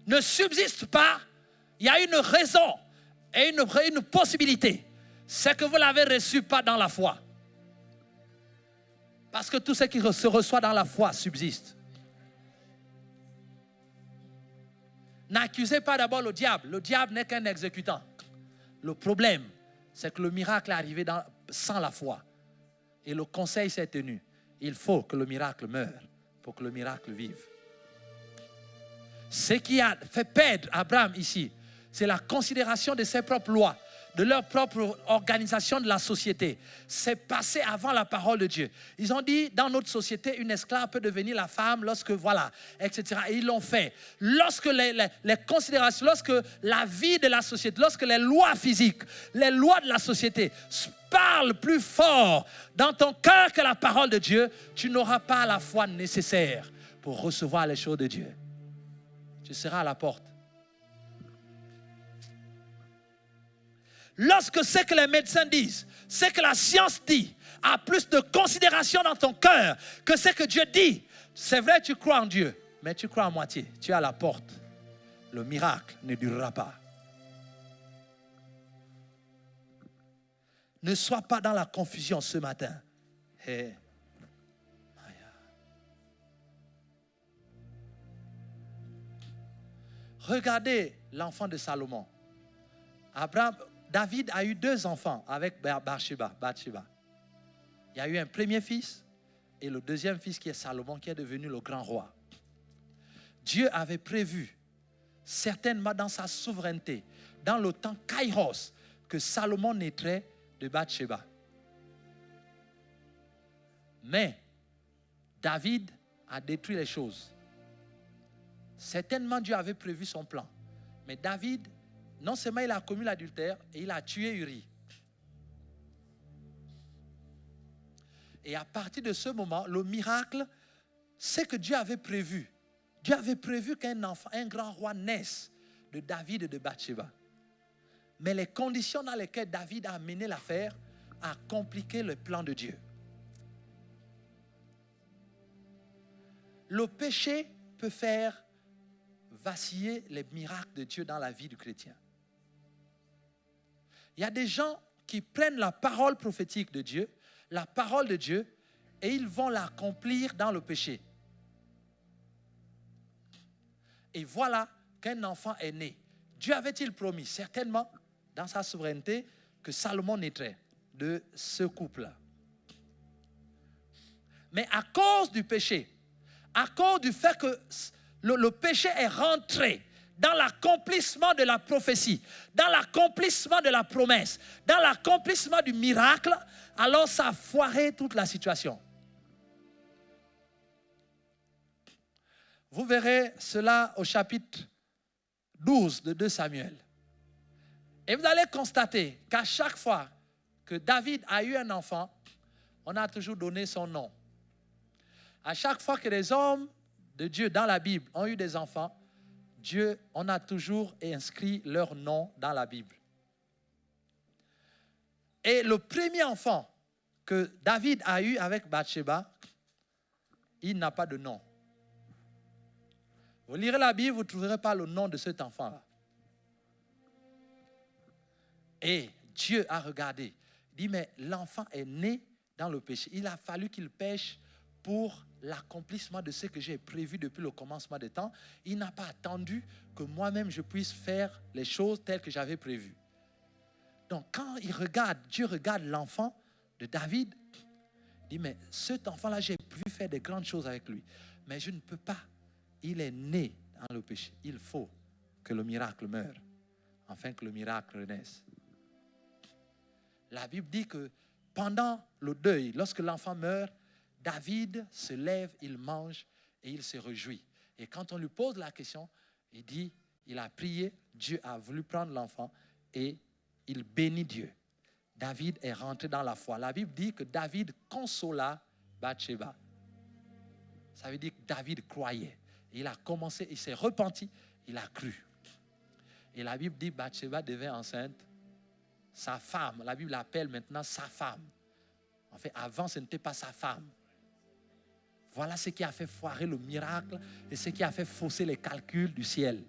[SPEAKER 1] ne subsiste pas, il y a une raison et une possibilité. C'est que vous ne l'avez reçu pas dans la foi. Parce que tout ce qui se reçoit dans la foi subsiste. N'accusez pas d'abord le diable. Le diable n'est qu'un exécutant. Le problème, c'est que le miracle est arrivé sans la foi. Et le conseil s'est tenu. Il faut que le miracle meure pour que le miracle vive. Ce qui a fait perdre Abraham ici, c'est la considération de ses propres lois, de leur propre organisation de la société. C'est passé avant la parole de Dieu. Ils ont dit, dans notre société, une esclave peut devenir la femme lorsque, voilà, etc. Et ils l'ont fait. Lorsque les considérations, lorsque la vie de la société, lorsque les lois physiques, les lois de la société parlent plus fort dans ton cœur que la parole de Dieu, tu n'auras pas la foi nécessaire pour recevoir les choses de Dieu. Tu seras à la porte. Lorsque ce que les médecins disent, ce que la science dit, a plus de considération dans ton cœur que ce que Dieu dit, c'est vrai, tu crois en Dieu, mais tu crois à moitié. Tu es à la porte. Le miracle ne durera pas. Ne sois pas dans la confusion ce matin. Hey. Regardez l'enfant de Salomon. David a eu 2 enfants avec Bathsheba. Il y a eu un premier fils et le deuxième fils qui est Salomon, qui est devenu le grand roi. Dieu avait prévu, certainement dans sa souveraineté, dans le temps Kairos, que Salomon naîtrait de Bathsheba. Mais David a détruit les choses. Certainement Dieu avait prévu son plan. Mais David, non seulement il a commis l'adultère, et il a tué Uri. Et à partir de ce moment, le miracle, c'est que Dieu avait prévu. Dieu avait prévu qu'un enfant, un grand roi naisse de David et de Bathsheba. Mais les conditions dans lesquelles David a mené l'affaire a compliqué le plan de Dieu. Le péché peut faire vaciller les miracles de Dieu dans la vie du chrétien. Il y a des gens qui prennent la parole prophétique de Dieu, la parole de Dieu, et ils vont l'accomplir dans le péché. Et voilà qu'un enfant est né. Dieu avait-il promis, certainement, dans sa souveraineté, que Salomon naîtrait de ce couple-là. Mais à cause du péché, à cause du fait que le péché est rentré dans l'accomplissement de la prophétie, dans l'accomplissement de la promesse, dans l'accomplissement du miracle, alors ça a foiré toute la situation. Vous verrez cela au chapitre 12 de 2 Samuel. Et vous allez constater qu'à chaque fois que David a eu un enfant, on a toujours donné son nom. À chaque fois que les hommes de Dieu dans la Bible ont eu des enfants, Dieu, on a toujours inscrit leur nom dans la Bible. Et le premier enfant que David a eu avec Bathsheba, il n'a pas de nom. Vous lirez la Bible, vous ne trouverez pas le nom de cet enfant-là. Et Dieu a regardé, il dit, mais l'enfant est né dans le péché. Il a fallu qu'il pêche pour l'accomplissement de ce que j'ai prévu depuis le commencement des temps. Il n'a pas attendu que moi-même je puisse faire les choses telles que j'avais prévues. Donc quand il regarde, Dieu regarde l'enfant de David, il dit, mais cet enfant-là, j'ai pu faire de grandes choses avec lui. Mais je ne peux pas. Il est né dans le péché. Il faut que le miracle meure, afin que le miracle renaisse. La Bible dit que pendant le deuil, lorsque l'enfant meurt, David se lève, il mange et il se réjouit. Et quand on lui pose la question, il dit, il a prié, Dieu a voulu prendre l'enfant et il bénit Dieu. David est rentré dans la foi. La Bible dit que David consola Bathsheba. Ça veut dire que David croyait. Il a commencé, il s'est repenti, il a cru. Et la Bible dit que Bathsheba devint enceinte. Sa femme, la Bible l'appelle maintenant sa femme. En fait, avant, ce n'était pas sa femme. Voilà ce qui a fait foirer le miracle et ce qui a fait fausser les calculs du ciel.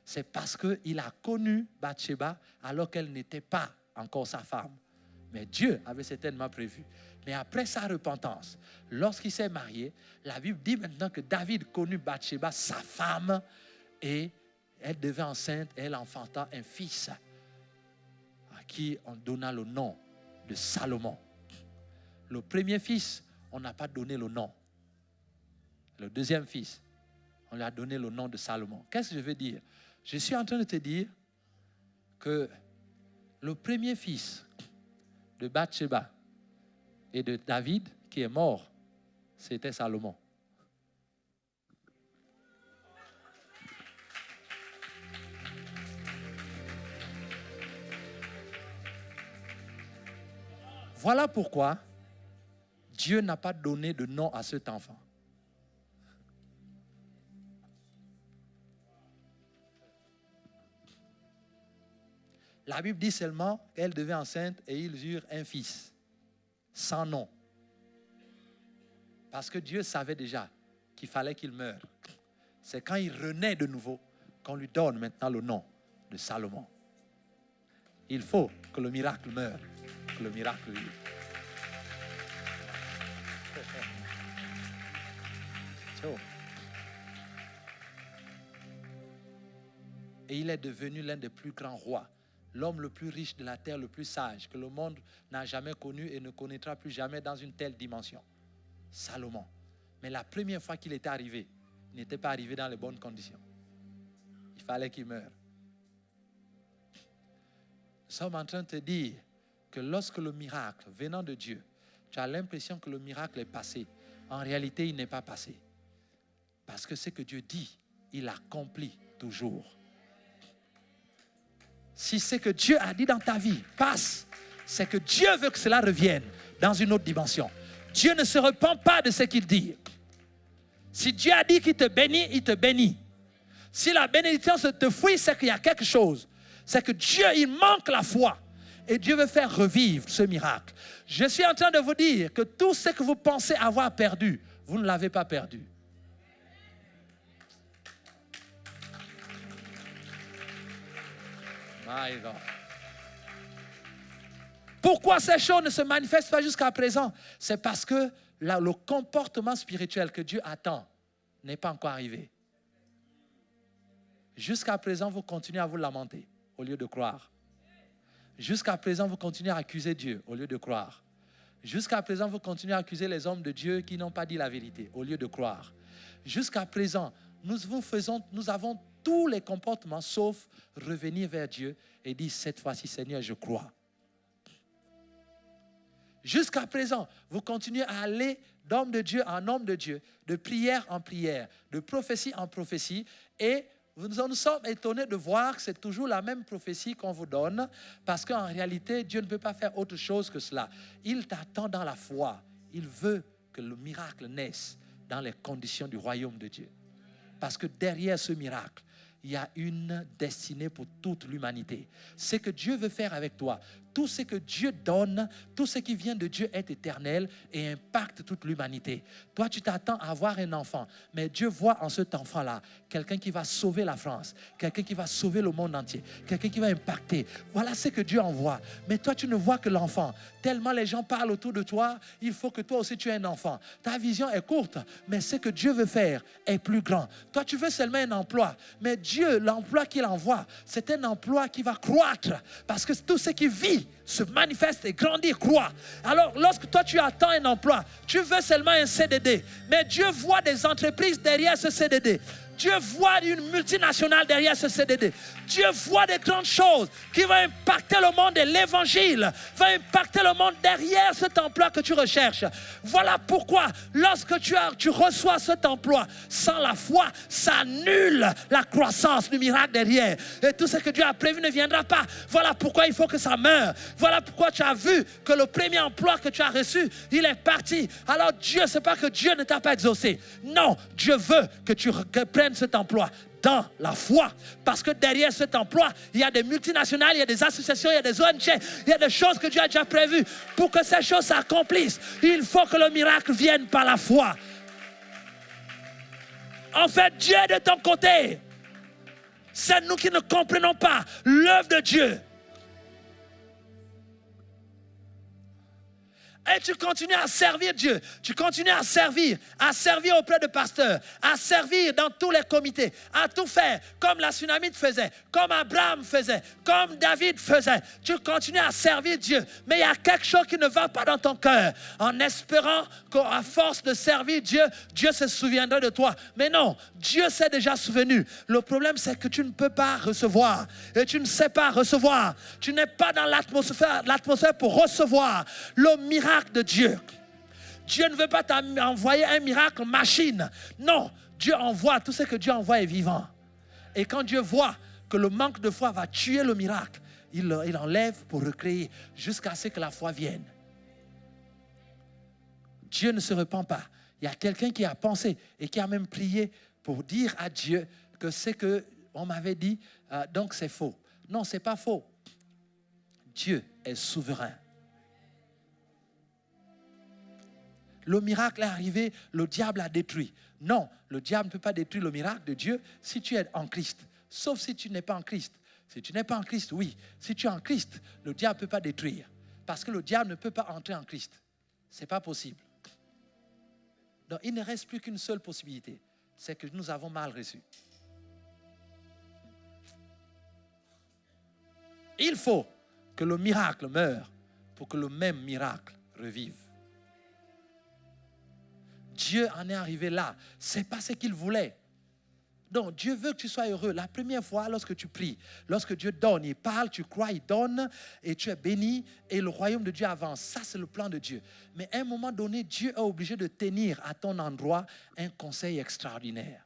[SPEAKER 1] C'est parce qu'il a connu Bathsheba alors qu'elle n'était pas encore sa femme. Mais Dieu avait certainement prévu. Mais après sa repentance, lorsqu'il s'est marié, la Bible dit maintenant que David connut Bathsheba, sa femme, et elle devint enceinte et elle enfanta un fils à qui on donna le nom de Salomon. Le premier fils, on n'a pas donné le nom. Le deuxième fils, on lui a donné le nom de Salomon. Qu'est-ce que je veux dire? Je suis en train de te dire que le premier fils de Bathsheba et de David qui est mort, c'était Salomon. Voilà pourquoi Dieu n'a pas donné de nom à cet enfant. La Bible dit seulement qu'elle devait enceinte et ils eurent un fils, sans nom. Parce que Dieu savait déjà qu'il fallait qu'il meure. C'est quand il renaît de nouveau qu'on lui donne maintenant le nom de Salomon. Il faut que le miracle meure, que le miracle vive. Et il est devenu l'un des plus grands rois. L'homme le plus riche de la terre, le plus sage que le monde n'a jamais connu et ne connaîtra plus jamais dans une telle dimension. Salomon. Mais la première fois qu'il était arrivé, il n'était pas arrivé dans les bonnes conditions. Il fallait qu'il meure. Nous sommes en train de te dire que lorsque le miracle venant de Dieu, tu as l'impression que le miracle est passé. En réalité, il n'est pas passé. Parce que ce que Dieu dit, il accomplit toujours. Si ce que Dieu a dit dans ta vie passe, c'est que Dieu veut que cela revienne dans une autre dimension. Dieu ne se repent pas de ce qu'il dit. Si Dieu a dit qu'il te bénit, il te bénit. Si la bénédiction se te fuit, c'est qu'il y a quelque chose. C'est que Dieu, il manque la foi. Et Dieu veut faire revivre ce miracle. Je suis en train de vous dire que tout ce que vous pensez avoir perdu, vous ne l'avez pas perdu. Pourquoi ces choses ne se manifestent pas jusqu'à présent? C'est parce que le comportement spirituel que Dieu attend n'est pas encore arrivé. Jusqu'à présent, vous continuez à vous lamenter au lieu de croire. Jusqu'à présent, vous continuez à accuser Dieu au lieu de croire. Jusqu'à présent, vous continuez à accuser les hommes de Dieu qui n'ont pas dit la vérité au lieu de croire. Jusqu'à présent, nous avons tous les comportements sauf revenir vers Dieu et dire cette fois-ci, Seigneur, je crois. Jusqu'à présent, vous continuez à aller d'homme de Dieu en homme de Dieu, de prière en prière, de prophétie en prophétie, et nous sommes étonnés de voir que c'est toujours la même prophétie qu'on vous donne, parce qu'en réalité, Dieu ne peut pas faire autre chose que cela. Il t'attend dans la foi. Il veut que le miracle naisse dans les conditions du royaume de Dieu. Parce que derrière ce miracle, il y a une destinée pour toute l'humanité. Ce que Dieu veut faire avec toi, tout ce que Dieu donne, tout ce qui vient de Dieu est éternel et impacte toute l'humanité. Toi, tu t'attends à avoir un enfant, mais Dieu voit en cet enfant-là quelqu'un qui va sauver la France, quelqu'un qui va sauver le monde entier, quelqu'un qui va impacter. Voilà ce que Dieu envoie. Mais toi, tu ne vois que l'enfant. Tellement les gens parlent autour de toi, il faut que toi aussi tu aies un enfant. Ta vision est courte, mais ce que Dieu veut faire est plus grand. Toi, tu veux seulement un emploi, mais Dieu, l'emploi qu'il envoie, c'est un emploi qui va croître, parce que tout ce qui vit se manifeste et grandit, croît. Alors, lorsque toi, tu attends un emploi, tu veux seulement un CDD, mais Dieu voit des entreprises derrière ce CDD. Dieu voit une multinationale derrière ce CDD. Dieu voit des grandes choses qui vont impacter le monde et l'évangile va impacter le monde derrière cet emploi que tu recherches. Voilà pourquoi lorsque tu reçois cet emploi sans la foi, ça annule la croissance du miracle derrière. Et tout ce que Dieu a prévu ne viendra pas. Voilà pourquoi il faut que ça meure. Voilà pourquoi tu as vu que le premier emploi que tu as reçu, il est parti. Alors Dieu, c'est pas que Dieu ne t'a pas exaucé. Non, Dieu veut que tu prennes cet emploi dans la foi, parce que derrière cet emploi, il y a des multinationales, il y a des associations, il y a des ONG, il y a des choses que Dieu a déjà prévues. Pour que ces choses s'accomplissent, il faut que le miracle vienne par la foi. En fait, Dieu est de ton côté. C'est nous qui ne comprenons pas l'œuvre de Dieu. Et tu continues à servir Dieu. Tu continues à servir auprès de pasteurs, à servir dans tous les comités, à tout faire comme la Sunamite faisait, comme Abraham faisait, comme David faisait. Tu continues à servir Dieu. Mais il y a quelque chose qui ne va pas dans ton cœur. En espérant qu'à force de servir Dieu, Dieu se souviendra de toi. Mais non, Dieu s'est déjà souvenu. Le problème, c'est que tu ne peux pas recevoir. Et tu ne sais pas recevoir. Tu n'es pas dans l'atmosphère pour recevoir le miracle de Dieu. Dieu ne veut pas t'envoyer un miracle machine. Non, Dieu envoie, tout ce que Dieu envoie est vivant. Et quand Dieu voit que le manque de foi va tuer le miracle, il enlève pour recréer jusqu'à ce que la foi vienne. Dieu ne se repent pas. Il y a quelqu'un qui a pensé et qui a même prié pour dire à Dieu que ce qu'on m'avait dit, donc c'est faux. Non, ce n'est pas faux. Dieu est souverain. Le miracle est arrivé, le diable a détruit. Non, le diable ne peut pas détruire le miracle de Dieu si tu es en Christ. Sauf si tu n'es pas en Christ. Si tu n'es pas en Christ, oui. Si tu es en Christ, le diable ne peut pas détruire. Parce que le diable ne peut pas entrer en Christ. Ce n'est pas possible. Donc il ne reste plus qu'une seule possibilité. C'est que nous avons mal reçu. Il faut que le miracle meure pour que le même miracle revive. Dieu en est arrivé là. Ce n'est pas ce qu'il voulait. Donc, Dieu veut que tu sois heureux. La première fois, lorsque tu pries, lorsque Dieu donne, il parle, tu crois, il donne, et tu es béni, et le royaume de Dieu avance. Ça, c'est le plan de Dieu. Mais à un moment donné, Dieu est obligé de tenir à ton endroit un conseil extraordinaire.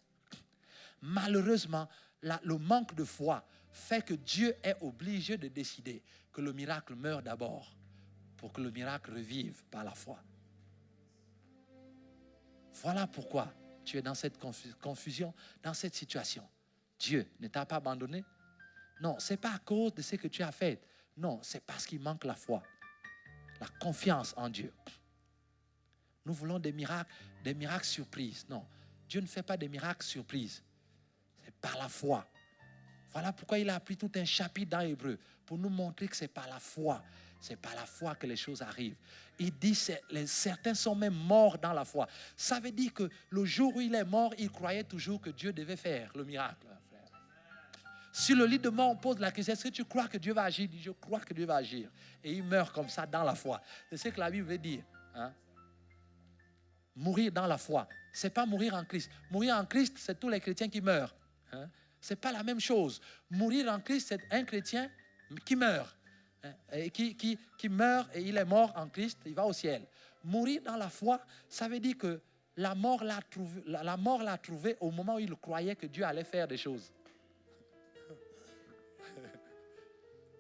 [SPEAKER 1] Malheureusement, le manque de foi fait que Dieu est obligé de décider que le miracle meurt d'abord pour que le miracle revive par la foi. Voilà pourquoi tu es dans cette confusion, dans cette situation. Dieu ne t'a pas abandonné. Non, ce n'est pas à cause de ce que tu as fait. Non, c'est parce qu'il manque la foi, la confiance en Dieu. Nous voulons des miracles surprises. Non, Dieu ne fait pas des miracles surprises. C'est par la foi. Voilà pourquoi il a pris tout un chapitre dans Hébreu pour nous montrer que c'est par la foi. C'est par la foi que les choses arrivent. Il dit certains sont même morts dans la foi. Ça veut dire que le jour où il est mort, il croyait toujours que Dieu devait faire le miracle. Frère. Sur le lit de mort, on pose la question, est-ce que tu crois que Dieu va agir? Il dit, je crois que Dieu va agir. Et il meurt comme ça dans la foi. C'est ce que la Bible veut dire. Hein? Mourir dans la foi. Ce n'est pas mourir en Christ. Mourir en Christ, c'est tous les chrétiens qui meurent. Hein? Ce n'est pas la même chose. Mourir en Christ, c'est un chrétien qui meurt. Hein? Et qui meurt et il est mort en Christ, il va au ciel. Mourir dans la foi, ça veut dire que la mort l'a trouvé au moment où il croyait que Dieu allait faire des choses.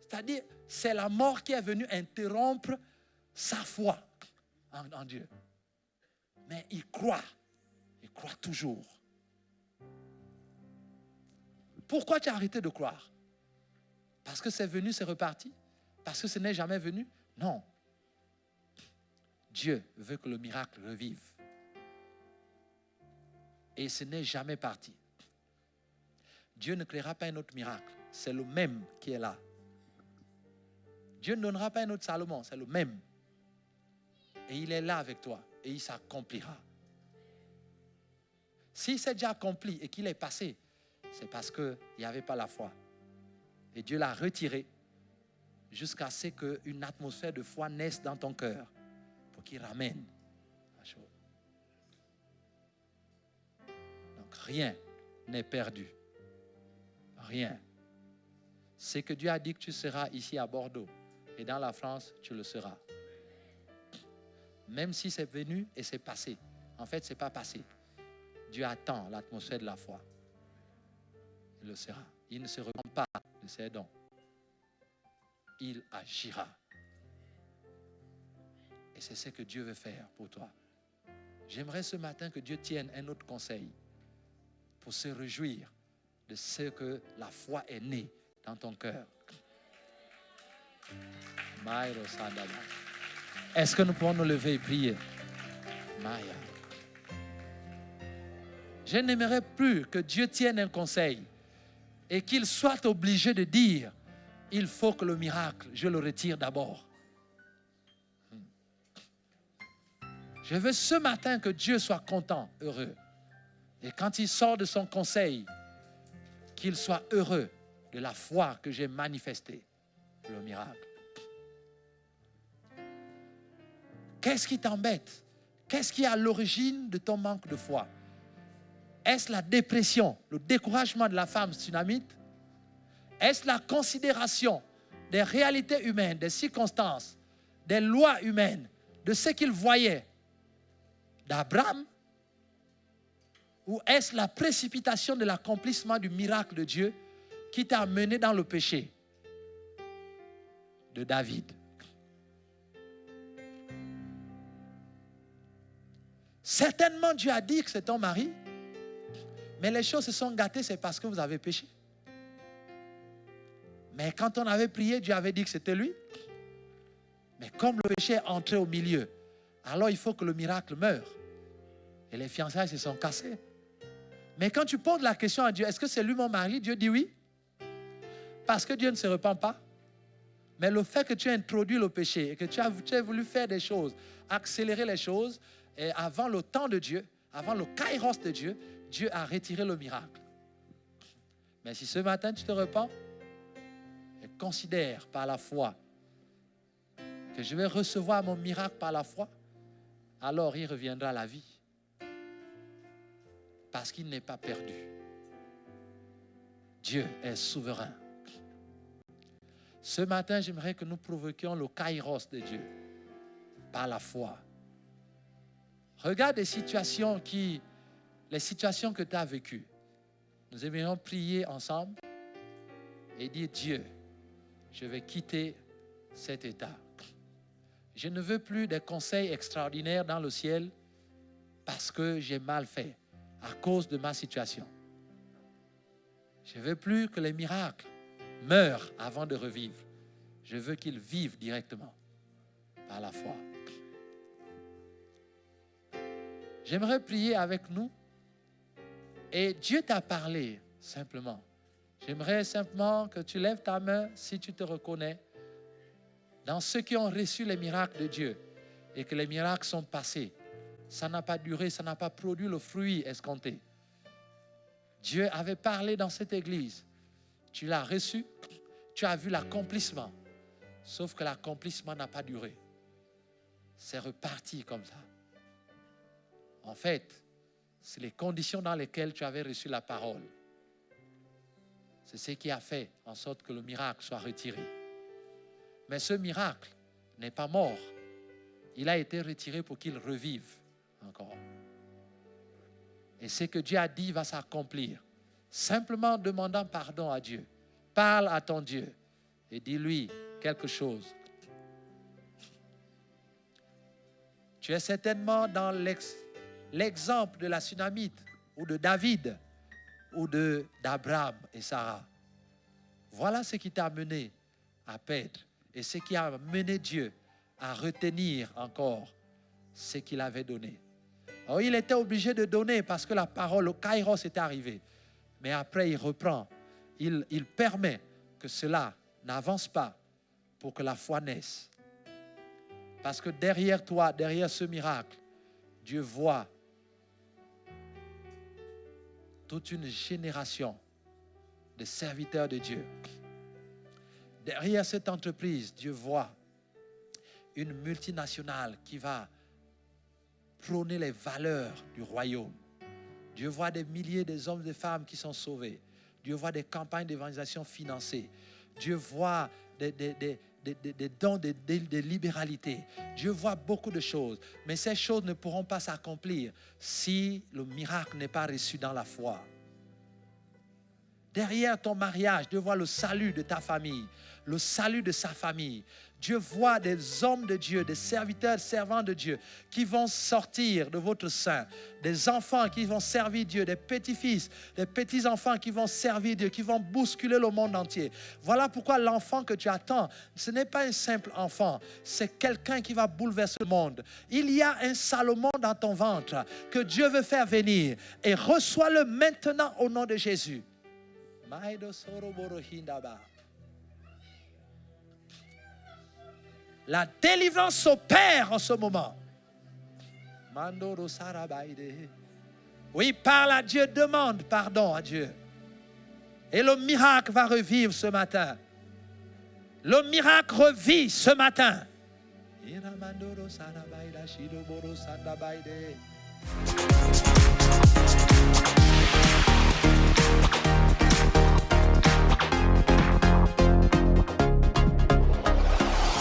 [SPEAKER 1] C'est-à-dire, c'est la mort qui est venue interrompre sa foi en Dieu. Mais il croit toujours. Pourquoi tu as arrêté de croire? Parce que c'est venu, c'est reparti? Parce que ce n'est jamais venu? Non. Dieu veut que le miracle revive. Et ce n'est jamais parti. Dieu ne créera pas un autre miracle. C'est le même qui est là. Dieu ne donnera pas un autre Salomon, c'est le même. Et il est là avec toi et il s'accomplira. S'il s'est déjà accompli et qu'il est passé, c'est parce qu'il n'y avait pas la foi. Et Dieu l'a retiré jusqu'à ce qu'une atmosphère de foi naisse dans ton cœur pour qu'il ramène la chose. Donc rien n'est perdu. Rien. C'est que Dieu a dit que tu seras ici à Bordeaux et dans la France, tu le seras. Même si c'est venu et c'est passé. En fait, ce n'est pas passé. Dieu attend l'atmosphère de la foi. Il le sera. Il ne se repent pas de ses dons. Il agira. Et c'est ce que Dieu veut faire pour toi. J'aimerais ce matin que Dieu tienne un autre conseil pour se réjouir de ce que la foi est née dans ton cœur. Est-ce que nous pouvons nous lever et prier? Maya. Je n'aimerais plus que Dieu tienne un conseil et qu'il soit obligé de dire, il faut que le miracle, je le retire d'abord. Je veux ce matin que Dieu soit content, heureux. Et quand il sort de son conseil, qu'il soit heureux de la foi que j'ai manifestée, le miracle. Qu'est-ce qui t'embête? Qu'est-ce qui est à l'origine de ton manque de foi? Est-ce la dépression, le découragement de la femme tsunamite? Est-ce la considération des réalités humaines, des circonstances, des lois humaines, de ce qu'il voyait d'Abraham? Ou est-ce la précipitation de l'accomplissement du miracle de Dieu qui t'a mené dans le péché de David? Certainement, Dieu a dit que c'est ton mari, mais les choses se sont gâtées, c'est parce que vous avez péché. Mais quand on avait prié, Dieu avait dit que c'était lui. Mais comme le péché est entré au milieu, alors il faut que le miracle meure. Et les fiançailles se sont cassées. Mais quand tu poses la question à Dieu, est-ce que c'est lui mon mari? Dieu dit oui. Parce que Dieu ne se repent pas. Mais le fait que tu as introduit le péché et que tu as voulu faire des choses, accélérer les choses, et avant le temps de Dieu, avant le kairos de Dieu, Dieu a retiré le miracle. Mais si ce matin tu te repens et considères par la foi que je vais recevoir mon miracle par la foi, alors il reviendra à la vie. Parce qu'il n'est pas perdu. Dieu est souverain. Ce matin, j'aimerais que nous provoquions le kairos de Dieu par la foi. Regarde les situations que tu as vécues. Nous aimerions prier ensemble et dire, Dieu, je vais quitter cet état. Je ne veux plus des conseils extraordinaires dans le ciel parce que j'ai mal fait à cause de ma situation. Je ne veux plus que les miracles meurent avant de revivre. Je veux qu'ils vivent directement par la foi. J'aimerais prier avec nous et Dieu t'a parlé simplement. J'aimerais simplement que tu lèves ta main si tu te reconnais dans ceux qui ont reçu les miracles de Dieu et que les miracles sont passés. Ça n'a pas duré, ça n'a pas produit le fruit escompté. Dieu avait parlé dans cette église Tu l'as reçu, tu as vu l'accomplissement. Sauf que l'accomplissement n'a pas duré. C'est reparti comme ça. En fait, c'est les conditions dans lesquelles tu avais reçu la parole. C'est ce qui a fait en sorte que le miracle soit retiré. Mais ce miracle n'est pas mort. Il a été retiré pour qu'il revive encore. Et ce que Dieu a dit va s'accomplir. Simplement en demandant pardon à Dieu. Parle à ton Dieu et dis-lui quelque chose. Tu es certainement dans l'exemple de la Sunamite ou de David ou d'Abraham et Sarah. Voilà ce qui t'a mené à perdre et ce qui a mené Dieu à retenir encore ce qu'il avait donné. Alors, il était obligé de donner parce que la parole, le kairos était arrivé. Mais après, il reprend. Il permet que cela n'avance pas pour que la foi naisse. Parce que derrière toi, derrière ce miracle, Dieu voit toute une génération de serviteurs de Dieu. Derrière cette entreprise, Dieu voit une multinationale qui va prôner les valeurs du royaume. Dieu voit des milliers d'hommes et de femmes qui sont sauvés. Dieu voit des campagnes d'évangélisation financées. Dieu voit des dons de libéralité. Dieu voit beaucoup de choses. Mais ces choses ne pourront pas s'accomplir si le miracle n'est pas reçu dans la foi. Derrière ton mariage, Dieu voit le salut de ta famille, le salut de sa famille. Dieu voit des hommes de Dieu, des serviteurs, servants de Dieu qui vont sortir de votre sein, des enfants qui vont servir Dieu, des petits-fils, des petits-enfants qui vont servir Dieu, qui vont bousculer le monde entier. Voilà pourquoi l'enfant que tu attends, ce n'est pas un simple enfant, c'est quelqu'un qui va bouleverser le monde. Il y a un Salomon dans ton ventre que Dieu veut faire venir et reçois-le maintenant au nom de Jésus. La délivrance s'opère en ce moment. Oui, parle à Dieu, demande pardon à Dieu. Et le miracle va revivre ce matin. Le miracle revit ce matin.